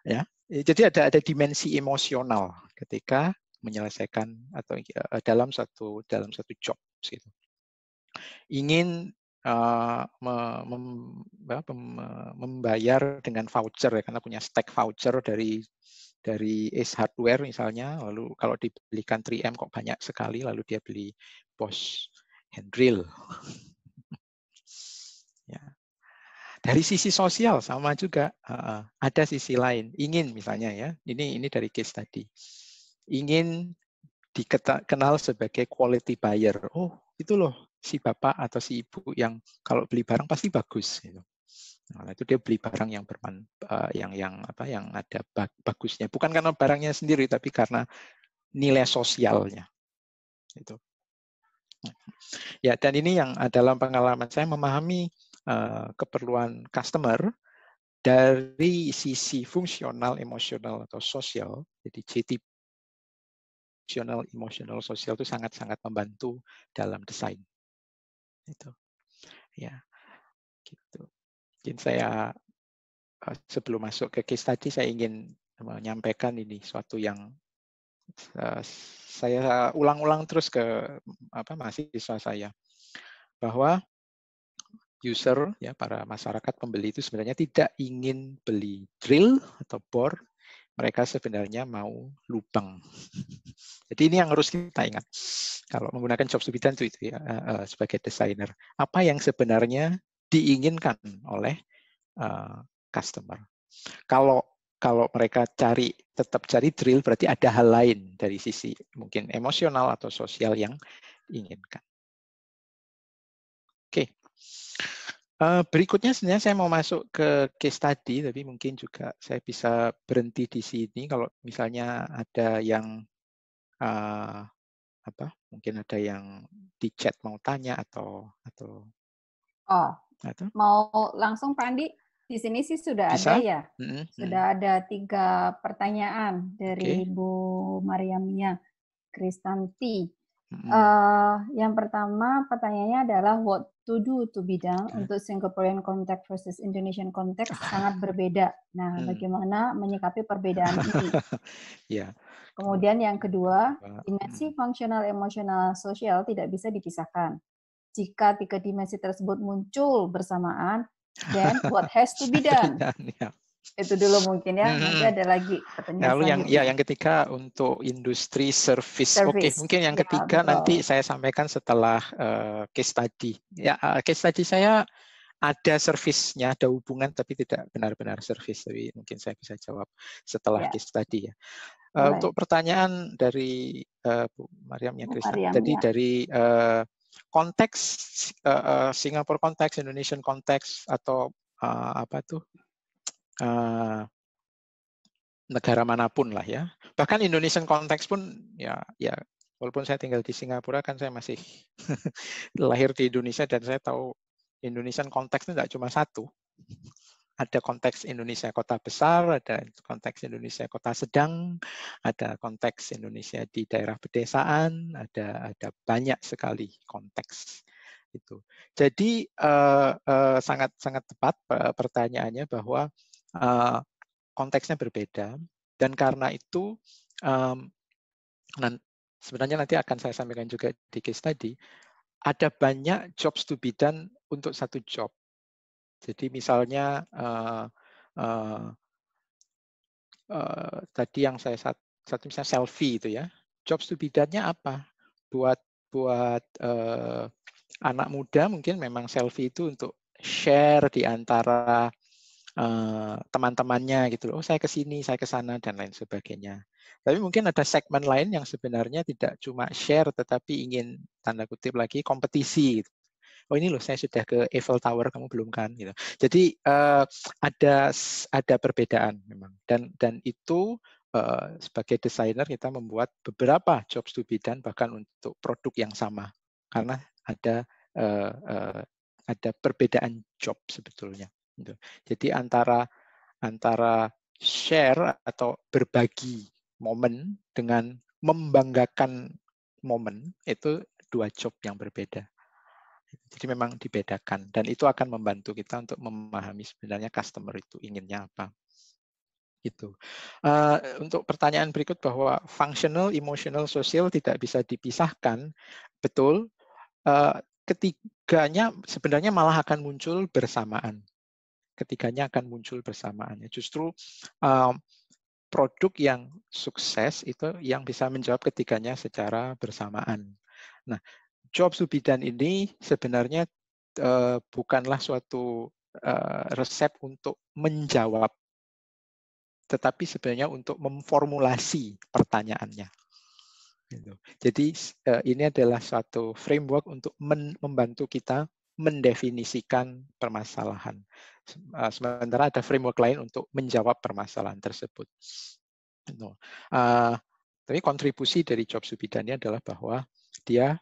ya. Jadi ada dimensi emosional ketika menyelesaikan atau dalam satu job gitu. Ingin membayar dengan voucher ya, karena punya stack voucher dari Ace Hardware misalnya, lalu kalau dibelikan 3M kok banyak sekali, lalu dia beli Bosch hand drill. Ya. Dari sisi sosial sama juga, ada sisi lain. Ingin misalnya ya, ini dari case tadi. Ingin dikenal sebagai quality buyer. Oh, itu loh si bapak atau si ibu yang kalau beli barang pasti bagus. Gitu. Nah, itu dia beli barang yang ada bagusnya. Bukan karena barangnya sendiri, tapi karena nilai sosialnya. Itu. Ya, dan ini yang dalam pengalaman saya memahami keperluan customer dari sisi fungsional, emosional atau sosial. Jadi JT fungsional, emosional, sosial itu sangat-sangat membantu dalam desain. Itu. Ya, gitu. Mungkin saya sebelum masuk ke case tadi saya ingin menyampaikan ini suatu yang saya ulang-ulang terus ke mahasiswa saya, bahwa user ya para masyarakat pembeli itu sebenarnya tidak ingin beli drill atau bor, mereka sebenarnya mau lubang. Jadi ini yang harus kita ingat kalau menggunakan job to be done itu ya sebagai desainer, apa yang sebenarnya diinginkan oleh customer. Kalau mereka tetap cari drill, berarti ada hal lain dari sisi mungkin emosional atau sosial yang diinginkan. Oke. Berikutnya sebenarnya saya mau masuk ke case study, tapi mungkin juga saya bisa berhenti di sini kalau misalnya ada yang mungkin ada yang di chat mau tanya atau mau langsung Pak Andi? Di sini sih sudah bisa? ada ya. Sudah ada 3 pertanyaan dari Bu Mariamia Kristanti. Yang pertama pertanyaannya adalah what to do to be done untuk Singaporean context versus Indonesian context sangat berbeda. Nah, bagaimana menyikapi perbedaan ini? Ya. Kemudian yang kedua, dimensi fungsional, emosional, sosial tidak bisa dipisahkan. Jika 3 dimensi tersebut muncul bersamaan, then what has to be done? Itu dulu mungkin ya. Nanti ada lagi pertanyaan selanjutnya. Yang ketiga untuk industri service. Oke, mungkin yang ketiga nanti saya sampaikan setelah case study. Ya, case study saya ada service-nya, ada hubungan tapi tidak benar-benar service. Tapi mungkin saya bisa jawab setelah case study ya. Untuk pertanyaan dari Bu Mariamia Kristanti tadi dari konteks Singapore konteks, Indonesian konteks atau negara manapun lah ya. Bahkan Indonesian konteks pun ya walaupun saya tinggal di Singapura kan saya masih lahir di Indonesia dan saya tahu Indonesian konteks itu tidak cuma satu. Ada konteks Indonesia kota besar, ada konteks Indonesia kota sedang, ada konteks Indonesia di daerah pedesaan, ada banyak sekali konteks itu. Jadi sangat tepat pertanyaannya bahwa konteksnya berbeda dan karena itu sebenarnya nanti akan saya sampaikan juga di case tadi, ada banyak jobs to be done untuk satu job. Jadi misalnya tadi yang saya satu misalnya selfie itu ya, jobs to be done-nya apa? Buat anak muda mungkin memang selfie itu untuk share di antara teman-temannya gitu loh. Oh, saya ke sini, saya ke sana dan lain sebagainya. Tapi mungkin ada segmen lain yang sebenarnya tidak cuma share tetapi ingin tanda kutip lagi kompetisi gitu. Oh ini loh saya sudah ke Eiffel Tower, kamu belum kan gitu. Jadi ada perbedaan memang dan itu sebagai desainer kita membuat beberapa jobs to be done bahkan untuk produk yang sama karena ada perbedaan job sebetulnya. Jadi antara share atau berbagi momen dengan membanggakan momen itu 2 job yang berbeda. Jadi memang dibedakan dan itu akan membantu kita untuk memahami sebenarnya customer itu inginnya apa. Gitu. Untuk pertanyaan berikut bahwa functional, emotional, social tidak bisa dipisahkan, betul. Ketiganya sebenarnya malah akan muncul bersamaan. Ketiganya akan muncul bersamaan. Justru produk yang sukses itu yang bisa menjawab ketiganya secara bersamaan. Nah, jobs to be done ini sebenarnya bukanlah suatu resep untuk menjawab, tetapi sebenarnya untuk memformulasi pertanyaannya. Jadi ini adalah suatu framework untuk membantu kita mendefinisikan permasalahan. Sementara ada framework lain untuk menjawab permasalahan tersebut. Tapi kontribusi dari Job Subidani adalah bahwa dia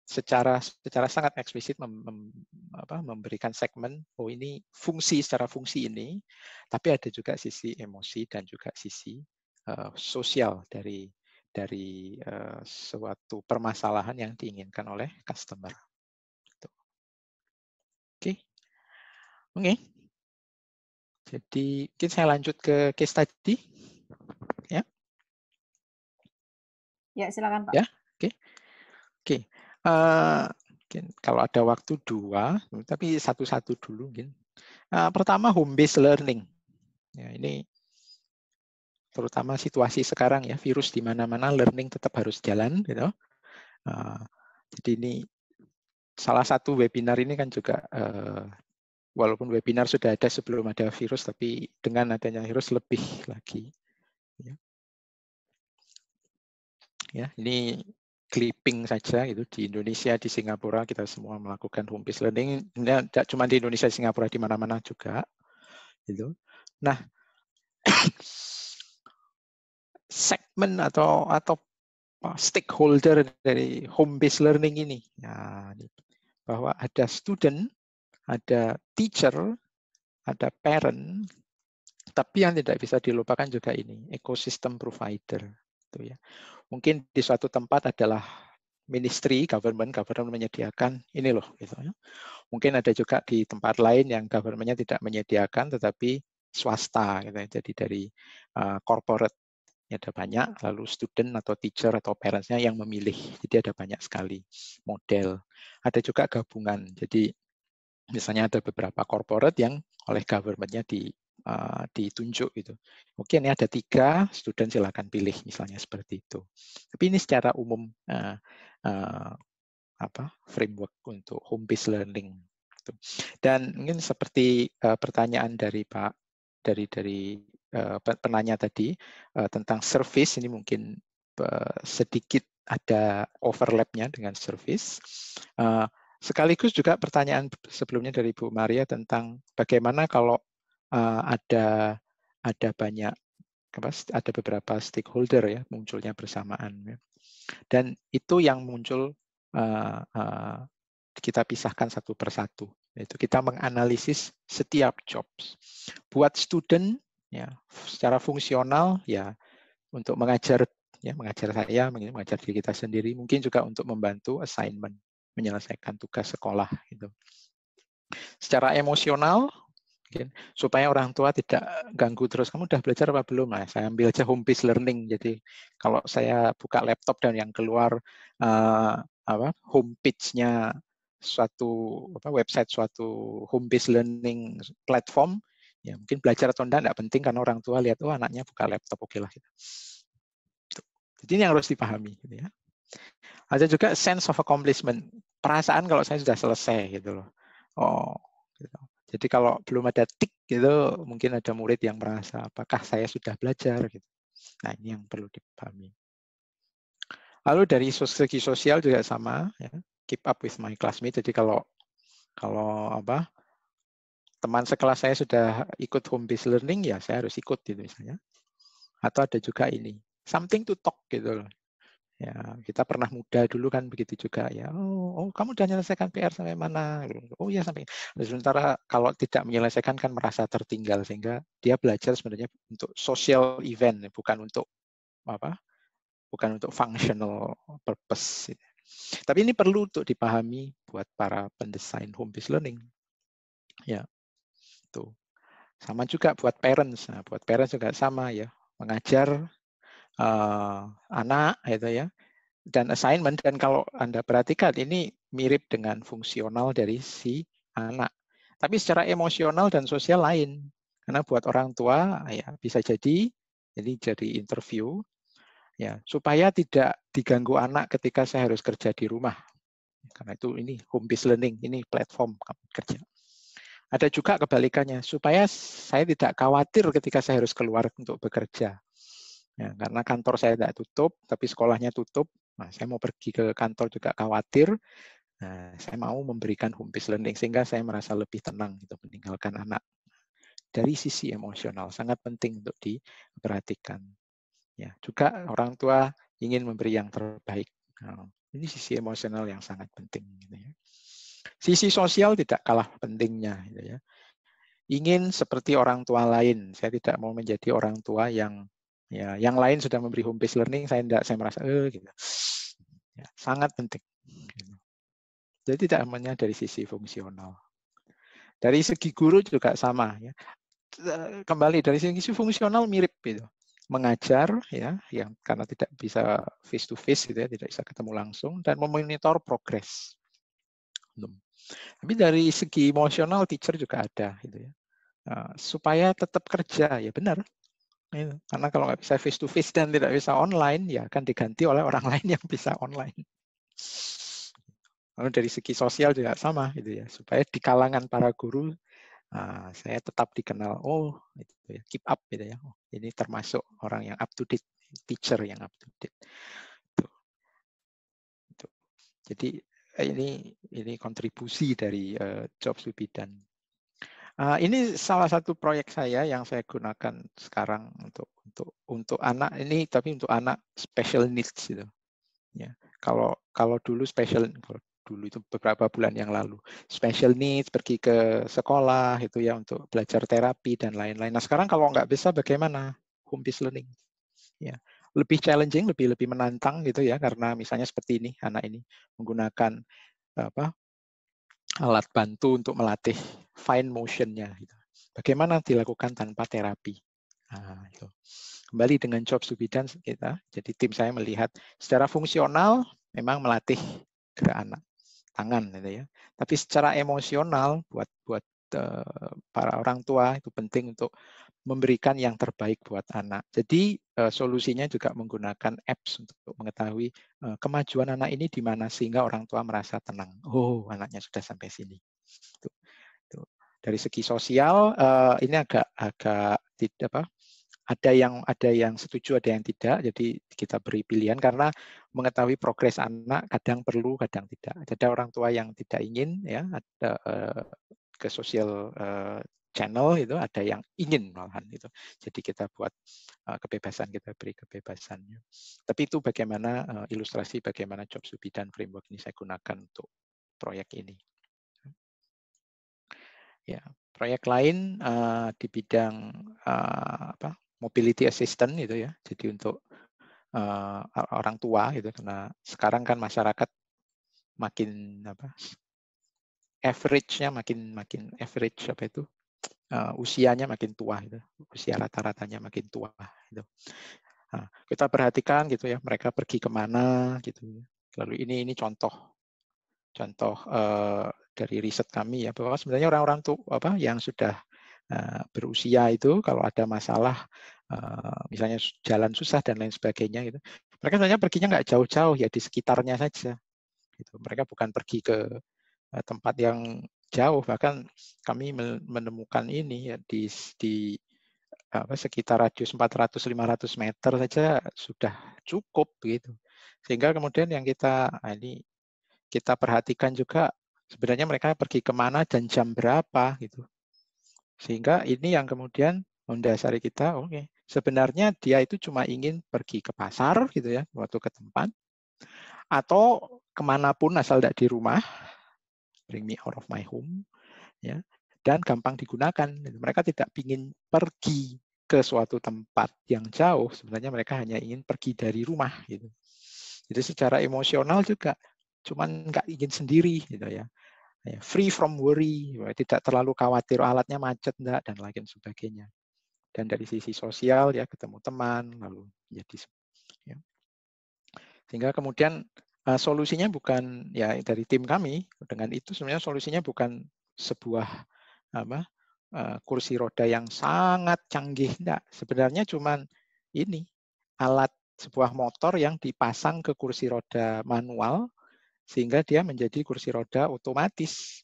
secara sangat eksplisit memberikan segmen, oh ini secara fungsi ini, tapi ada juga sisi emosi dan juga sisi sosial dari suatu permasalahan yang diinginkan oleh customer. Oke. Jadi mungkin saya lanjut ke case study. Ya. Ya, silakan Pak. Ya, oke. Mungkin kalau ada waktu 2, tapi satu-satu dulu mungkin. Pertama home based learning. Ya, ini terutama situasi sekarang ya, virus di mana-mana, learning tetap harus jalan, gitu. Jadi ini salah satu webinar ini kan juga walaupun webinar sudah ada sebelum ada virus, tapi dengan adanya virus lebih lagi. Ya, ini clipping saja gitu di Indonesia, di Singapura kita semua melakukan home based learning. Ini tidak cuma di Indonesia, Singapura, di mana-mana juga. Gitu. Nah, segmen atau stakeholder dari home based learning ini, ya, bahwa ada student, ada teacher, ada parent, tapi yang tidak bisa dilupakan juga ini ekosistem provider. Gitu ya. Mungkin di suatu tempat adalah ministry, government menyediakan ini loh. Gitu ya. Mungkin ada juga di tempat lain yang government-nya tidak menyediakan, tetapi swasta. Gitu ya. Jadi dari corporate ada banyak, lalu student atau teacher atau parents-nya yang memilih. Jadi ada banyak sekali model. Ada juga gabungan. Jadi misalnya ada beberapa corporate yang oleh government-nya ditunjuk gitu. Oke, ini ada 3, student silakan pilih misalnya seperti itu. Tapi ini secara umum framework untuk home based learning. Dan mungkin seperti pertanyaan dari Pak dari penanya tadi tentang service, ini mungkin sedikit ada overlap-nya dengan service. Sekaligus juga pertanyaan sebelumnya dari Bu Maria tentang bagaimana kalau ada beberapa stakeholder ya munculnya bersamaan. Dan itu yang muncul kita pisahkan satu persatu. Yaitu kita menganalisis setiap jobs. Buat student, ya, secara fungsional, ya, untuk mengajar saya, mengajar diri kita sendiri, mungkin juga untuk membantu assignment, menyelesaikan tugas sekolah. Gitu. Secara emosional, supaya orang tua tidak ganggu terus, kamu udah belajar apa belum? Nah, saya ambil aja home based learning. Jadi kalau saya buka laptop dan yang keluar home page-nya website suatu home based learning platform, ya mungkin belajar atau enggak penting, karena orang tua lihat anaknya buka laptop, oke lah. Gitu. Jadi ini yang harus dipahami. Gitu ya. Ada juga sense of accomplishment, perasaan kalau saya sudah selesai gitu loh. Gitu. Jadi kalau belum ada tik gitu, mungkin ada murid yang merasa apakah saya sudah belajar gitu. Nah, ini yang perlu dipahami. Lalu dari segi sosial juga sama, ya, keep up with my classmates. Jadi kalau teman sekelas saya sudah ikut home based learning, ya saya harus ikut gitu misalnya. Atau ada juga ini, something to talk gitu loh. Ya, kita pernah muda dulu kan begitu juga ya. Oh, kamu sudah menyelesaikan PR sampai mana? Oh ya sampai. Sementara kalau tidak menyelesaikan kan merasa tertinggal, sehingga dia belajar sebenarnya untuk social event, bukan untuk functional purpose. Tapi ini perlu untuk dipahami buat para pendesain home based learning. Ya, tuh. Sama juga buat parents. Nah, buat parents juga sama ya, mengajar anak itu ya. Dan assignment, dan kalau Anda perhatikan ini mirip dengan fungsional dari si anak. Tapi secara emosional dan sosial lain. Karena buat orang tua ya bisa jadi interview ya supaya tidak diganggu anak ketika saya harus kerja di rumah. Karena itu ini home based learning, ini platform kerja. Ada juga kebalikannya, supaya saya tidak khawatir ketika saya harus keluar untuk bekerja. Ya, karena kantor saya tidak tutup, tapi sekolahnya tutup. Nah, saya mau pergi ke kantor juga khawatir. Nah, saya mau memberikan home based learning sehingga saya merasa lebih tenang gitu meninggalkan anak. Dari sisi emosional sangat penting untuk diperhatikan. Ya, juga orang tua ingin memberi yang terbaik. Nah, ini sisi emosional yang sangat penting. Gitu ya. Sisi sosial tidak kalah pentingnya. Gitu ya. Ingin seperti orang tua lain. Saya tidak mau menjadi orang tua yang ya yang lain sudah memberi home based learning, saya tidak, saya merasa gitu. Ya, sangat penting. Gitu. Jadi tidak hanya dari sisi fungsional. Dari segi guru juga sama. Ya. Kembali dari segi fungsional mirip gitu. Mengajar ya yang karena tidak bisa face to face gitu ya, tidak bisa ketemu langsung dan memonitor progres. Tapi dari segi emosional teacher juga ada gitu ya. Supaya tetap kerja ya benar. Karena kalau nggak bisa face to face dan tidak bisa online ya akan diganti oleh orang lain yang bisa online. Lalu dari segi sosial juga sama gitu ya. Supaya di kalangan para guru saya tetap dikenal, oh itu ya, keep up gitu ya. Oh, ini termasuk orang yang up to date, teacher yang up to date. Itu. Jadi ini kontribusi dari Jobs to Bidan. Ini salah satu proyek saya yang saya gunakan sekarang untuk anak ini, tapi untuk anak special needs gitu. Ya, kalau dulu dulu itu beberapa bulan yang lalu special needs pergi ke sekolah itu ya untuk belajar terapi dan lain-lain. Nah sekarang kalau nggak bisa bagaimana? Home based learning. Ya, lebih challenging, lebih menantang gitu ya karena misalnya seperti ini anak ini menggunakan alat bantu untuk melatih fine motion-nya. Gitu. Bagaimana dilakukan tanpa terapi? Nah, itu. Kembali dengan Jobs to Bidan kita, jadi tim saya melihat secara fungsional memang melatih gerak anak, tangan, gitu ya. Tapi secara emosional buat para orang tua itu penting untuk memberikan yang terbaik buat anak. Jadi solusinya juga menggunakan apps untuk mengetahui kemajuan anak ini di mana sehingga orang tua merasa tenang. Oh, anaknya sudah sampai sini. Tuh. Dari segi sosial ini agak tidak ada yang setuju, ada yang tidak. Jadi kita beri pilihan karena mengetahui progres anak kadang perlu, kadang tidak. Ada orang tua yang tidak ingin ya ada ke sosial channel itu, ada yang ingin malahan itu. Jadi kita buat kebebasan, kita beri kebebasannya. Tapi itu bagaimana ilustrasi bagaimana Jobs to Bidan framework ini saya gunakan untuk proyek ini. Ya, proyek lain di bidang mobility assistant itu ya. Jadi untuk orang tua gitu karena sekarang kan masyarakat makin average-nya makin average usianya makin tua gitu. Usia rata-ratanya makin tua gitu. Nah, kita perhatikan gitu ya mereka pergi kemana gitu. Lalu ini contoh dari riset kami ya bahwa sebenarnya orang-orang yang sudah berusia itu kalau ada masalah misalnya jalan susah dan lain sebagainya gitu, mereka sebenarnya perginya nggak jauh-jauh ya di sekitarnya saja gitu. Mereka bukan pergi ke tempat yang jauh, bahkan kami menemukan ini ya di sekitar radius 400-500 meter saja sudah cukup gitu. Sehingga kemudian yang kita perhatikan juga sebenarnya mereka pergi kemana dan jam berapa gitu. Sehingga ini yang kemudian mendasari kita, sebenarnya dia itu cuma ingin pergi ke pasar gitu ya, waktu ke tempat, atau kemanapun asal tidak di rumah, bring me out of my home, ya, dan gampang digunakan. Mereka tidak ingin pergi ke suatu tempat yang jauh, sebenarnya mereka hanya ingin pergi dari rumah gitu. Jadi secara emosional juga, cuman nggak ingin sendiri gitu ya. Free from worry, tidak terlalu khawatir alatnya macet enggak dan lain sebagainya. Dan dari sisi sosial ya ketemu teman lalu jadi ya. Sehingga kemudian solusinya bukan ya dari tim kami dengan itu sebenarnya solusinya bukan sebuah kursi roda yang sangat canggih enggak. Sebenarnya cuman ini alat sebuah motor yang dipasang ke kursi roda manual sehingga dia menjadi kursi roda otomatis,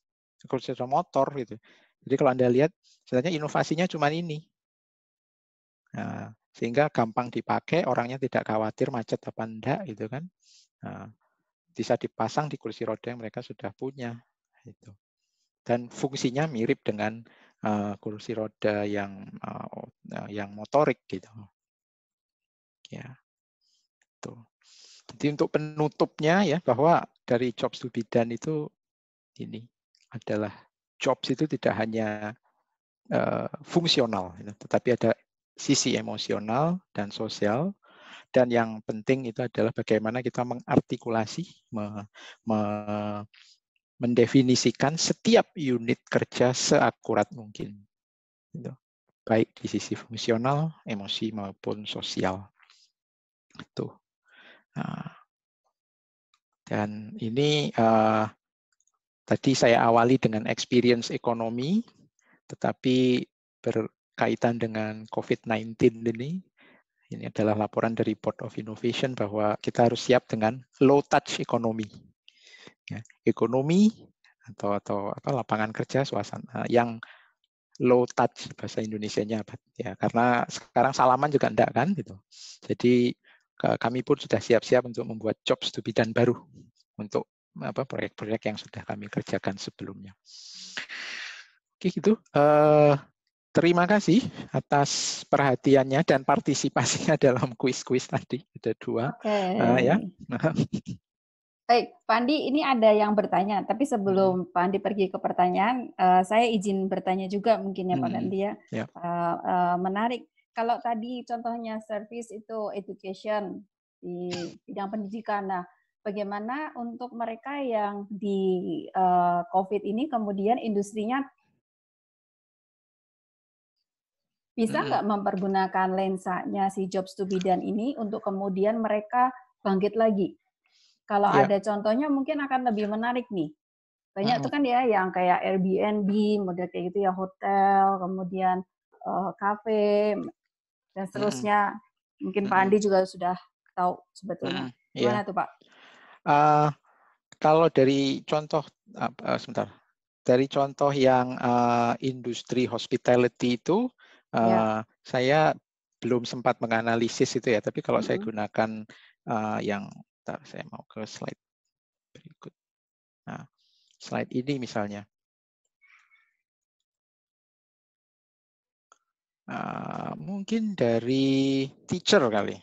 kursi roda motor gitu. Jadi kalau Anda lihat, sebenarnya inovasinya cuma ini. Nah, sehingga gampang dipakai, orangnya tidak khawatir macet apa enggak, gitu kan. Nah, bisa dipasang di kursi roda yang mereka sudah punya. Gitu. Dan fungsinya mirip dengan kursi roda yang motorik, gitu. Ya, tuh. Jadi untuk penutupnya ya, bahwa dari jobs to be done itu ini adalah jobs itu tidak hanya fungsional, tetapi ada sisi emosional dan sosial, dan yang penting itu adalah bagaimana kita mengartikulasi, mendefinisikan setiap unit kerja seakurat mungkin, baik di sisi fungsional, emosi maupun sosial. Itu. Nah, dan ini tadi saya awali dengan experience ekonomi, tetapi berkaitan dengan COVID-19 ini adalah laporan dari Board of Innovation bahwa kita harus siap dengan low touch ekonomi. Ya, ekonomi atau lapangan kerja suasana yang low touch, bahasa Indonesianya apa ya, karena sekarang salaman juga enggak kan gitu. Jadi kami pun sudah siap-siap untuk membuat jobs to be done baru untuk proyek-proyek yang sudah kami kerjakan sebelumnya. Oke, gitu. Terima kasih atas perhatiannya dan partisipasinya dalam kuis-kuis tadi. Ada 2. Oke. Ya. Baik, Pak Andi, ini ada yang bertanya. Tapi sebelum Pak Andi pergi ke pertanyaan, saya izin bertanya juga mungkin ya Pak Andi ya. Menarik. Kalau tadi contohnya service itu education di bidang pendidikan. Nah, bagaimana untuk mereka yang di COVID ini kemudian industrinya bisa nggak mempergunakan lensanya si jobs to be done ini untuk kemudian mereka bangkit lagi? Kalau ada contohnya mungkin akan lebih menarik nih. Banyak tuh kan ya yang kayak Airbnb, model kayak gitu ya, hotel, kemudian kafe, dan seterusnya. Mungkin Pak Andi juga sudah tahu sebetulnya. Gimana tuh Pak? Kalau dari contoh, sebentar. Dari contoh yang industri hospitality itu, saya belum sempat menganalisis itu ya. Tapi kalau saya gunakan yang, saya mau ke slide berikut. Nah, slide ini misalnya. Mungkin dari teacher kali.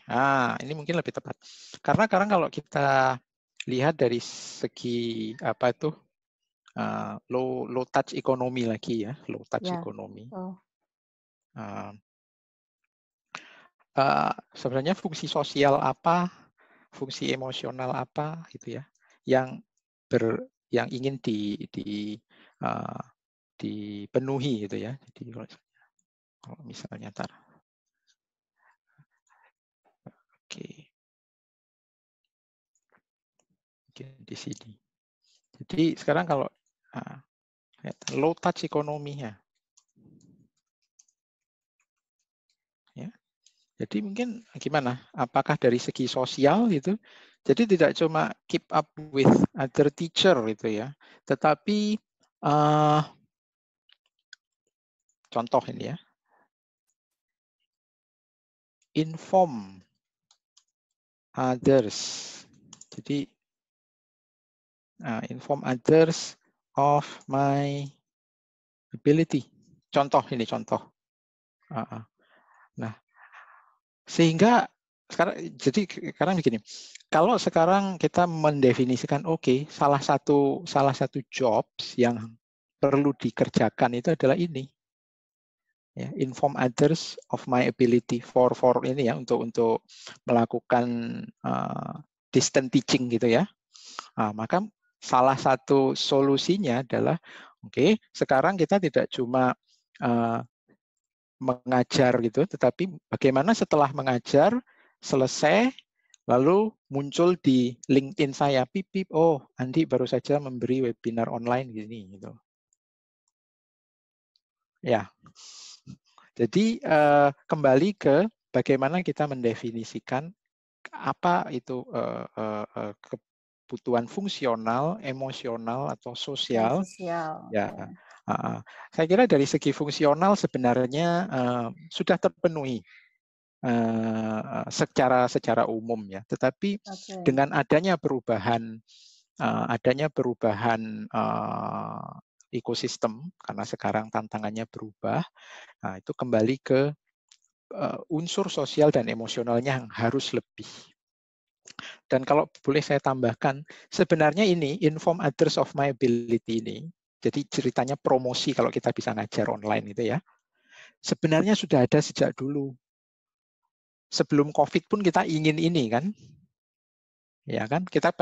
Ini mungkin lebih tepat. Karena kalau kita lihat dari segi apa itu low touch ekonomi lagi ya, low touch ekonomi. Sebenarnya fungsi sosial apa, fungsi emosional apa gitu ya, yang ingin dipenuhi gitu ya. Jadi kalau misalnya oke. Mungkin di sini. Jadi sekarang kalau low touch ekonominya, ya. Jadi mungkin gimana? Apakah dari segi sosial gitu? Jadi tidak cuma keep up with other teacher gitu ya, tetapi contoh ini ya, inform others. Jadi inform others of my ability. Contoh ini contoh. Nah, sehingga sekarang begini. Kalau sekarang kita mendefinisikan salah satu jobs yang perlu dikerjakan itu adalah ini. Ya, inform others of my ability for ini ya untuk melakukan distant teaching gitu ya. Maka salah satu solusinya adalah sekarang kita tidak cuma mengajar gitu, tetapi bagaimana setelah mengajar selesai lalu muncul di LinkedIn saya, Andi baru saja memberi webinar online gini gitu. Ya. Jadi kembali ke bagaimana kita mendefinisikan apa itu kebutuhan fungsional, emosional atau sosial. Ya. Saya kira dari segi fungsional sebenarnya sudah terpenuhi secara umum ya. Tetapi dengan adanya perubahan ekosistem, karena sekarang tantangannya berubah, itu kembali ke unsur sosial dan emosionalnya yang harus lebih. Dan kalau boleh saya tambahkan, sebenarnya ini inform others of my ability ini, jadi ceritanya promosi kalau kita bisa ngajar online itu ya, sebenarnya sudah ada sejak dulu. Sebelum COVID pun kita ingin ini kan, ya kan, kita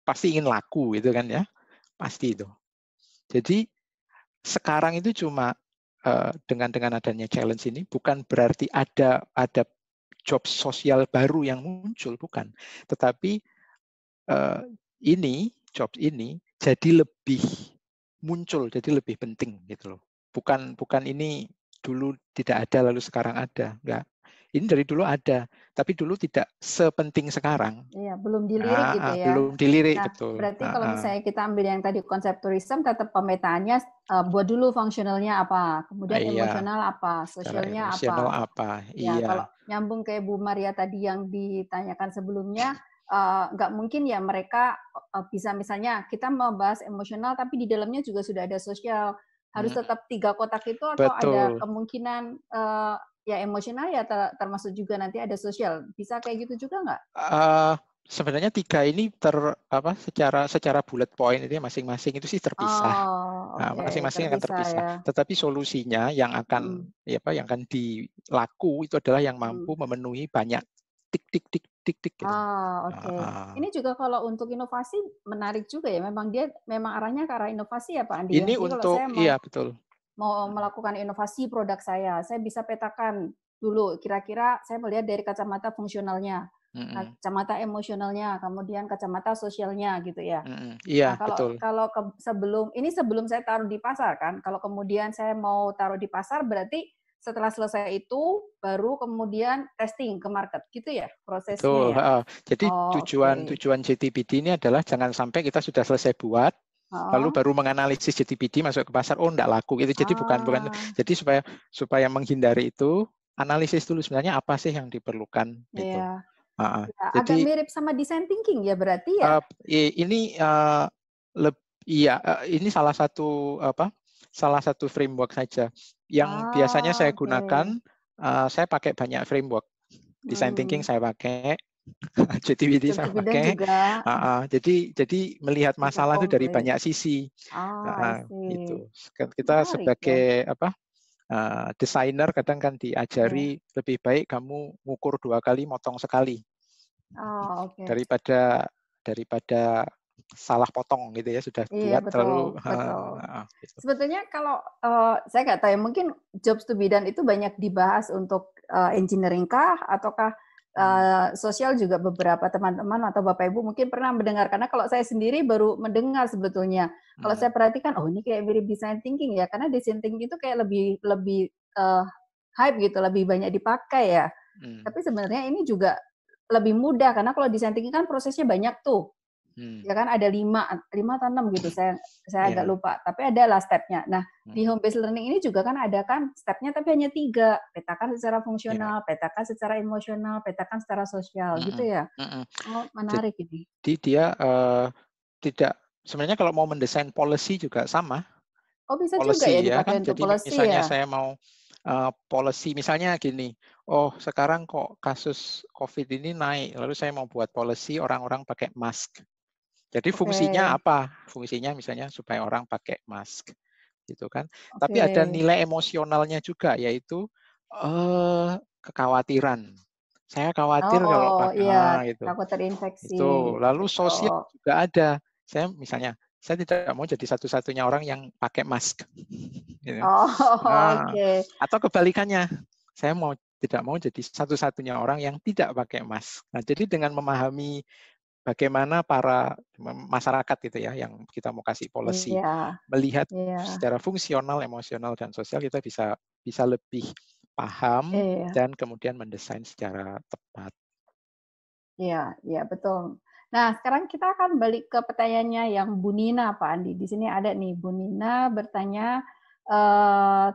pasti ingin laku gitu kan ya, pasti itu. Jadi sekarang itu cuma dengan adanya challenge ini bukan berarti ada job sosial baru yang muncul, bukan, tetapi job ini jadi lebih muncul, jadi lebih penting gitu loh. Bukan ini dulu tidak ada lalu sekarang ada, enggak. Ini dari dulu ada, tapi dulu tidak sepenting sekarang. Iya, belum dilirik gitu ya. Belum dilirik, Nah, betul. berarti kalau misalnya kita ambil yang tadi konsep tourism, tetap pemetaannya buat dulu fungsionalnya apa, kemudian emosional apa, sosialnya apa. Ya, Iya. kalau nyambung ke Bu Maria tadi yang ditanyakan sebelumnya, nggak mungkin ya mereka bisa misalnya kita membahas emosional, tapi di dalamnya juga sudah ada sosial. Harus tetap 3 kotak itu atau ada kemungkinan ya emosional ya termasuk juga nanti ada sosial. Bisa kayak gitu juga nggak? Sebenarnya 3 ini secara bullet point ini masing-masing itu sih terpisah. Masing-masing akan terpisah. Ya. Tetapi solusinya yang akan dilaku itu adalah yang mampu memenuhi banyak tik gitu. Ini juga kalau untuk inovasi menarik juga ya. Dia memang arahnya ke arah inovasi ya Pak Andi. Ini Jadi untuk kalau saya mau melakukan inovasi produk saya bisa petakan dulu kira-kira saya melihat dari kacamata fungsionalnya, kacamata emosionalnya, kemudian kacamata sosialnya gitu ya. Iya, kalau sebelum saya taruh di pasar kan, kalau kemudian saya mau taruh di pasar berarti setelah selesai itu baru kemudian testing ke market gitu ya prosesnya ya. Jadi tujuan JTBD ini adalah jangan sampai kita sudah selesai buat lalu baru menganalisis JTBD masuk ke pasar, enggak laku gitu. Jadi bukan. Jadi supaya menghindari itu, analisis dulu sebenarnya apa sih yang diperlukan gitu. Ya, agak mirip sama design thinking ya berarti ya. Ini salah satu framework saja yang biasanya saya gunakan. Saya pakai banyak framework. Design thinking saya pakai, JTBD saya pakai. Jadi melihat masalah itu dari banyak sisi. Gitu. Kita sebagai desainer kadang kan diajari lebih baik kamu ngukur 2 kali, motong sekali. Daripada salah potong gitu ya, sudah buat betul. Gitu. Sebetulnya kalau saya nggak tahu ya, mungkin jobs to be done itu banyak dibahas untuk engineering kah ataukah sosial juga beberapa teman-teman atau Bapak Ibu mungkin pernah mendengar, karena kalau saya sendiri baru mendengar sebetulnya. Kalau saya perhatikan, ini kayak mirip design thinking ya, karena design thinking itu kayak lebih hype gitu, lebih banyak dipakai ya. Tapi sebenarnya ini juga lebih mudah, karena kalau design thinking kan prosesnya banyak tuh. Ya kan ada 5 atau 6 gitu, saya agak lupa, tapi adalah step-nya. Nah, di home based learning ini juga kan ada kan step-nya tapi hanya 3, petakan secara fungsional, petakan secara emosional, petakan secara sosial gitu ya. Menarik ini. Jadi dia sebenarnya kalau mau mendesain policy juga sama. Bisa juga ya dipakai untuk Jadi policy misalnya ya. saya mau policy misalnya gini, sekarang kok kasus COVID ini naik, lalu saya mau buat policy orang-orang pakai mask. Jadi fungsinya apa? Fungsinya misalnya supaya orang pakai mask, gitu kan. Tapi ada nilai emosionalnya juga, yaitu kekhawatiran. Saya khawatir kalau pakai gitu. Takut terinfeksi. Itu. Lalu gitu. sosial juga ada. Saya tidak mau jadi satu-satunya orang yang pakai mask. Gitu. Atau kebalikannya, saya tidak mau jadi satu-satunya orang yang tidak pakai mask. Nah, jadi dengan memahami bagaimana para masyarakat gitu ya, yang kita mau kasih policy, melihat secara fungsional, emosional, dan sosial, kita bisa lebih paham dan kemudian mendesain secara tepat. Iya, betul. Nah, sekarang kita akan balik ke pertanyaannya yang Bu Nina, Pak Andi. Di sini ada nih, Bu Nina bertanya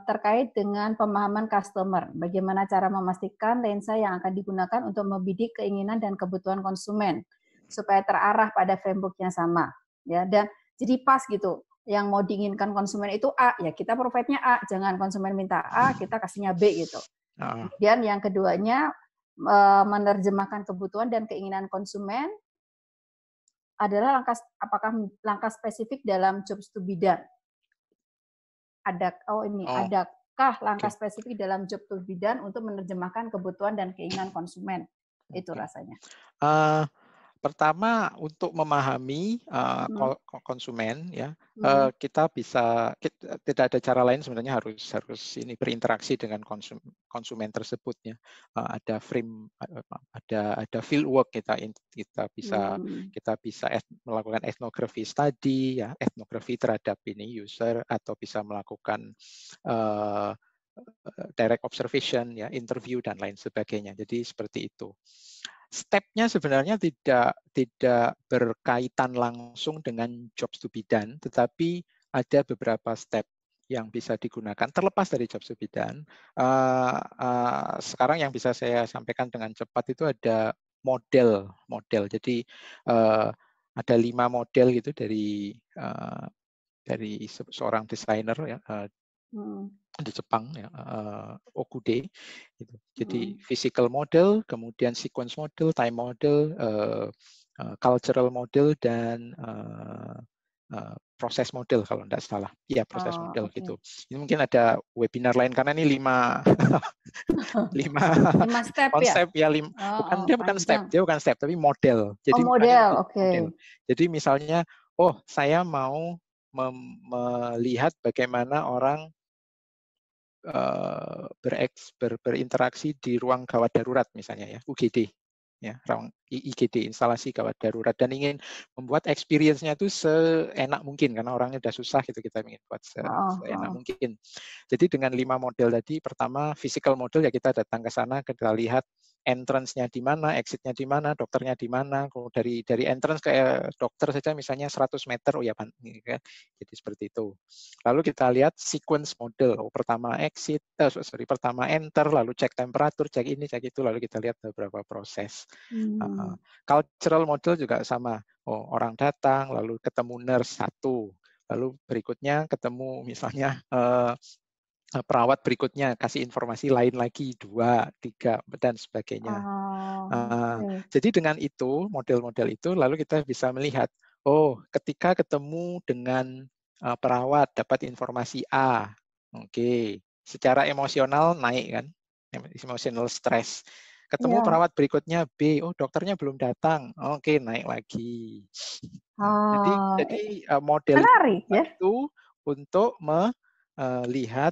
terkait dengan pemahaman customer. Bagaimana cara memastikan lensa yang akan digunakan untuk membidik keinginan dan kebutuhan konsumen supaya terarah pada framework yang sama, ya. Dan jadi pas gitu. Yang mau diinginkan konsumen itu A, ya kita provide-nya A. Jangan konsumen minta A, kita kasihnya B gitu. Kemudian yang keduanya menerjemahkan kebutuhan dan keinginan konsumen adalah langkah spesifik dalam jobs to be done. Adakah langkah spesifik dalam job to be done untuk menerjemahkan kebutuhan dan keinginan konsumen? Itu rasanya. Pertama, untuk memahami konsumen, ya, kita tidak ada cara lain sebenarnya harus ini berinteraksi dengan konsumen tersebut, ya. Ada field work, kita bisa melakukan ethnography study, ya, ethnography terhadap ini user, atau bisa melakukan direct observation, ya, interview dan lain sebagainya. Jadi seperti itu. Step-nya sebenarnya tidak berkaitan langsung dengan jobs to be done, tetapi ada beberapa step yang bisa digunakan terlepas dari jobs to be done. Sekarang yang bisa saya sampaikan dengan cepat itu ada model. Jadi ada 5 model gitu dari seorang desainer, ya, di Jepang, ya, Okude, gitu. Jadi physical model, kemudian sequence model, time model, cultural model, dan proses model kalau tidak salah. Iya, proses model gitu. Ini mungkin ada webinar lain karena ini 5 step konsep, ya, dia bukan step tapi model. Jadi model, model. Jadi misalnya, saya mau melihat bagaimana orang berinteraksi di ruang gawat darurat misalnya, ya, UGD, ya, ruang IGD, instalasi gawat darurat, dan ingin membuat experience-nya itu seenak mungkin karena orangnya udah susah gitu, kita ingin buat seenak mungkin. Jadi dengan 5 model tadi, pertama physical model, ya, kita datang ke sana, kita lihat entrance-nya di mana, exit-nya di mana, dokternya di mana. Dari entrance ke dokter saja misalnya 100 meter, ya, jadi seperti itu. Lalu kita lihat sequence model, pertama pertama enter, lalu cek temperatur, cek ini, cek itu, lalu kita lihat beberapa proses. Cultural model juga sama. Orang datang, lalu ketemu nurse 1, lalu berikutnya ketemu misalnya perawat berikutnya, kasih informasi lain lagi 2, 3, dan sebagainya. Jadi dengan itu, model-model itu, lalu kita bisa melihat, ketika ketemu dengan perawat dapat informasi A, secara emosional naik, kan, emotional stress. Ketemu perawat berikutnya B, dokternya belum datang, naik lagi. Jadi model menarik, ya? itu untuk melihat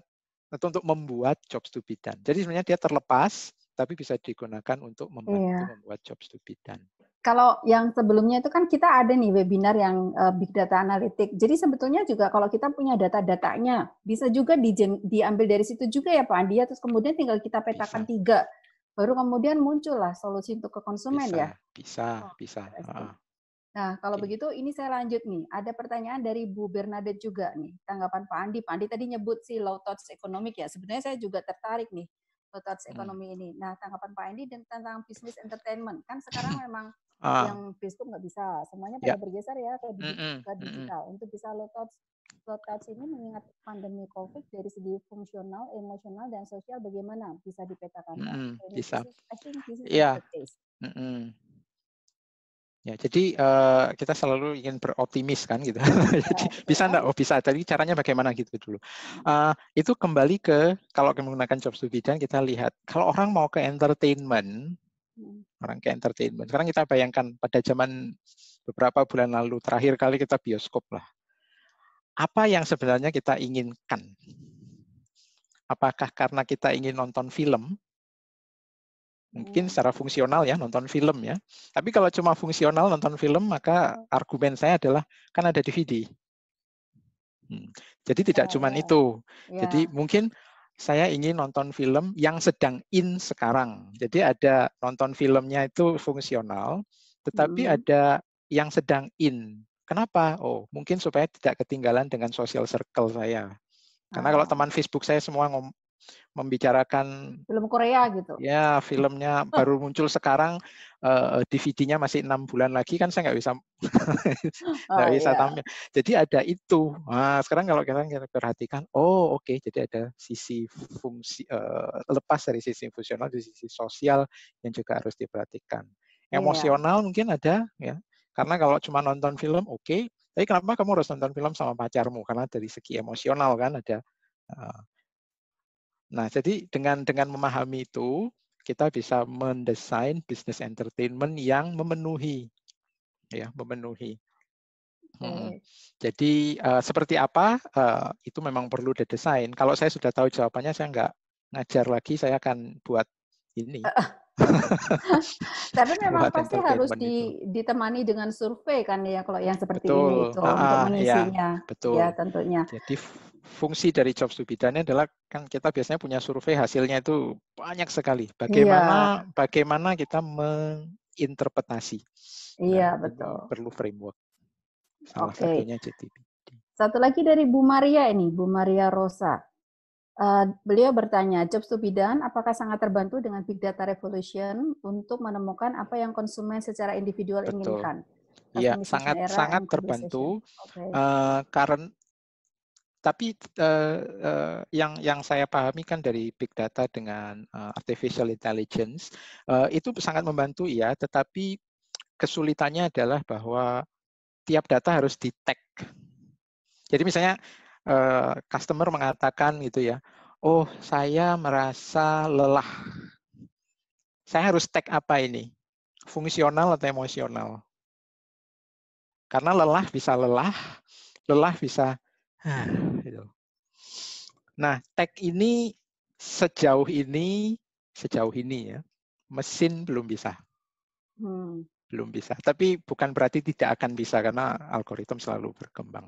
atau untuk membuat jobs to be done. Jadi sebenarnya dia terlepas, tapi bisa digunakan untuk membantu membuat jobs to be done. Kalau yang sebelumnya itu kan kita ada nih webinar yang Big Data Analytics. Jadi sebetulnya juga kalau kita punya data-datanya, bisa juga diambil dari situ juga, ya, Pak Andi. Terus kemudian tinggal kita petakan 3. Baru kemudian muncullah solusi untuk ke konsumen, ya? Bisa. Nah, kalau begitu ini saya lanjut nih. Ada pertanyaan dari Bu Bernadette juga nih. Tanggapan Pak Andi. Pak Andi tadi nyebut si low touch economic, ya. Sebenarnya saya juga tertarik nih low touch economy ini. Nah, tanggapan Pak Andi tentang business entertainment. Kan sekarang memang yang Facebook nggak bisa. Semuanya pada bergeser, ya, ke digital. Untuk bisa low touch ini mengingat pandemi COVID dari segi fungsional, emosional, dan sosial bagaimana bisa dipetakan, Pak? Bisa. I think this is Yeah. the case. Ya, jadi kita selalu ingin beroptimis, kan, gitu. Jadi bisa enggak? Bisa. Tadi caranya bagaimana gitu dulu. Itu kembali ke kalau menggunakan jobs to be done, kita lihat kalau orang mau ke entertainment, sekarang kita bayangkan pada zaman beberapa bulan lalu, terakhir kali kita bioskop lah. Apa yang sebenarnya kita inginkan? Apakah karena kita ingin nonton film? Mungkin secara fungsional, ya, nonton film, ya. Tapi kalau cuma fungsional nonton film, maka argumen saya adalah kan ada DVD. Jadi tidak cuma itu. Jadi mungkin saya ingin nonton film yang sedang in sekarang. Jadi ada nonton filmnya itu fungsional, tetapi ada yang sedang in. Kenapa? Oh, mungkin supaya tidak ketinggalan dengan social circle saya. Karena kalau teman Facebook saya semua membicarakan film Korea gitu. ya filmnya baru muncul sekarang, DVD-nya masih 6 bulan lagi, kan saya nggak bisa nggak bisa tampil. Jadi ada itu. Nah, sekarang kalau kita perhatikan, oh oke, jadi ada sisi fungsi lepas dari sisi fungsional, di sisi sosial yang juga harus diperhatikan. Emosional mungkin ada, ya. Karena kalau cuma nonton film, oke. Tapi kenapa kamu harus nonton film sama pacarmu? Karena dari segi emosional kan ada. Nah, jadi dengan memahami itu, kita bisa mendesain bisnis entertainment yang memenuhi, ya, memenuhi. Jadi seperti apa itu memang perlu didesain. Kalau saya sudah tahu jawabannya, saya nggak ngajar lagi, saya akan buat ini. Tapi memang pasti harus ditemani dengan survei kan ya, kalau yang seperti ini itu untuk mengisinya. Ya, betul. Ya, tentunya. Jadi fungsi dari Jobs to be done adalah kan kita biasanya punya survei, hasilnya itu banyak sekali. Bagaimana kita menginterpretasi. Iya, nah, betul. Ini perlu framework. Salah satunya JTBD. Satu lagi dari Bu Maria ini, Bu Maria Rosa. Beliau bertanya, Jobs to be done apakah sangat terbantu dengan Big Data Revolution untuk menemukan apa yang konsumen secara individual inginkan? Iya, sangat terbantu. Tapi yang saya pahami kan dari Big Data dengan Artificial Intelligence, itu sangat membantu ya, tetapi kesulitannya adalah bahwa tiap data harus di-tag. Jadi misalnya customer mengatakan gitu ya, oh saya merasa lelah. Saya harus tag apa ini? Fungsional atau emosional? Karena lelah bisa gitu. Nah, tag ini sejauh ini ya, mesin belum bisa. Belum bisa. Tapi bukan berarti tidak akan bisa, karena algoritma selalu berkembang.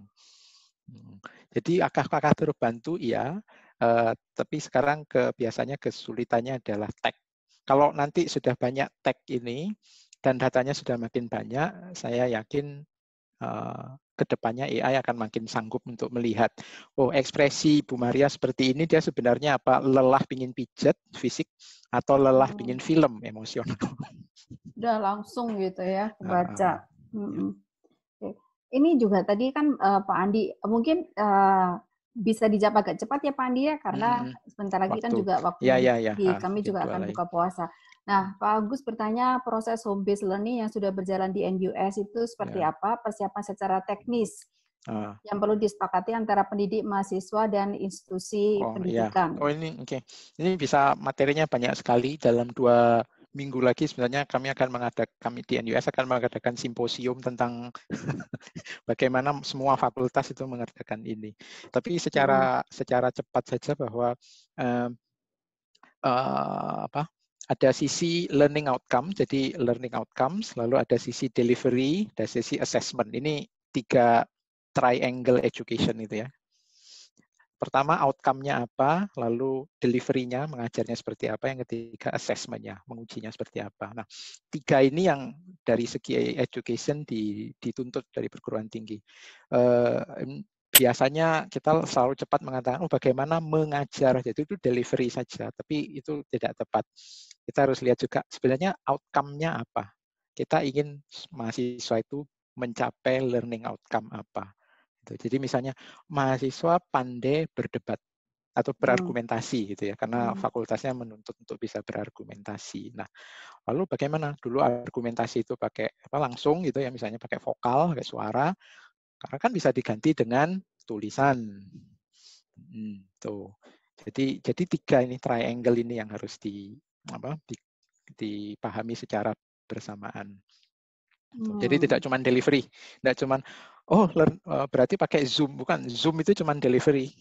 Jadi apakah terbantu? Iya, tapi sekarang biasanya kesulitannya adalah tag. Kalau nanti sudah banyak tag ini dan datanya sudah makin banyak, saya yakin kedepannya AI akan makin sanggup untuk melihat, oh ekspresi Bu Maria seperti ini, dia sebenarnya apa? Lelah pingin pijet fisik atau lelah pingin film emosional. Udah langsung gitu ya, baca. Ini juga tadi kan Pak Andi, mungkin bisa dijawab agak cepat ya Pak Andi ya, karena sebentar lagi kan juga waktu kami juga akan buka puasa. Nah, Pak Agus bertanya, proses home based learning yang sudah berjalan di NUS itu seperti apa, persiapan secara teknis yang perlu disepakati antara pendidik, mahasiswa, dan institusi pendidikan. Ini oke. Ini bisa materinya banyak sekali. Dalam 2 minggu lagi sebenarnya kami di NUS akan mengadakan simposium tentang bagaimana semua fakultas itu mengadakan ini. Tapi secara cepat saja bahwa ada sisi learning outcome, jadi learning outcomes, lalu ada sisi delivery, dan sisi assessment. Ini 3 triangle education itu ya. Pertama outcome-nya apa, lalu delivery-nya, mengajarnya seperti apa, yang ketiga assessment-nya, mengujinya seperti apa. Nah, 3 ini yang dari segi education dituntut dari perguruan tinggi. Biasanya kita selalu cepat mengatakan, bagaimana mengajar, jadi itu delivery saja, tapi itu tidak tepat. Kita harus lihat juga sebenarnya outcome-nya apa. Kita ingin mahasiswa itu mencapai learning outcome apa. Jadi misalnya mahasiswa pandai berdebat atau berargumentasi gitu ya, karena fakultasnya menuntut untuk bisa berargumentasi. Nah, lalu bagaimana? Dulu argumentasi itu pakai langsung gitu ya, misalnya pakai vokal, pakai suara, karena kan bisa diganti dengan tulisan. Tuh. Jadi 3 ini triangle ini yang harus dipahami secara bersamaan. Jadi tidak cuma delivery, tidak cuma berarti pakai Zoom, bukan, Zoom itu cuma delivery.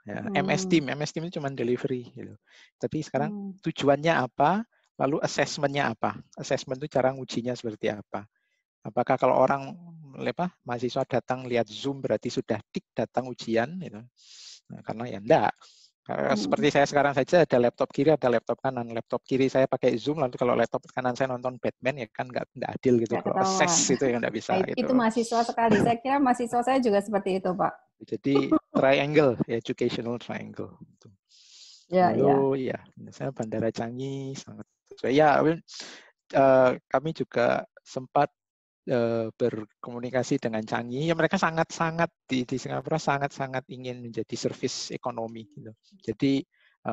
Ya, MS Team itu cuma delivery gitu. Tapi sekarang tujuannya apa, lalu assessment-nya apa? Assessment itu cara ngujinya seperti apa? Apakah kalau orang mahasiswa datang lihat Zoom berarti sudah tik datang ujian gitu. Nah, karena ya enggak. Seperti saya sekarang saja ada laptop kiri, ada laptop kanan. Laptop kiri saya pakai Zoom, lalu kalau laptop kanan saya nonton Batman, ya kan nggak adil gitu. Kalau access itu ya nggak bisa. Itu mahasiswa sekali. Saya kira mahasiswa saya juga seperti itu, Pak. Jadi triangle, educational triangle. Lalu ya, misalnya Bandara Changi sangat sesuai. Ya, kami juga sempat berkomunikasi dengan Changi. Ya, mereka sangat-sangat di Singapura sangat-sangat ingin menjadi service ekonomi. Gitu. Jadi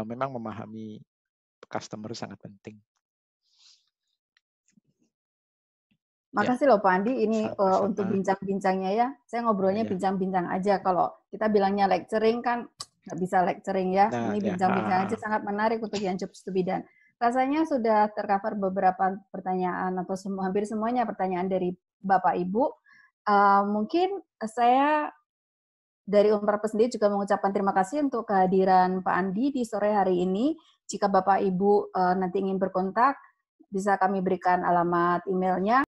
memang memahami customer sangat penting. Makasih loh Pak Andi, ini untuk bincang-bincangnya ya. Saya ngobrolnya bincang-bincang aja. Kalau kita bilangnya lecturing kan nggak bisa lecturing ya. Ini bincang-bincang aja, sangat menarik untuk yang jobs to be done. Rasanya sudah tercover beberapa pertanyaan atau hampir semuanya pertanyaan dari Bapak Ibu. Mungkin saya dari Unpar sendiri juga mengucapkan terima kasih untuk kehadiran Pak Andi di sore hari ini. Jika Bapak Ibu nanti ingin berkontak, bisa kami berikan alamat emailnya.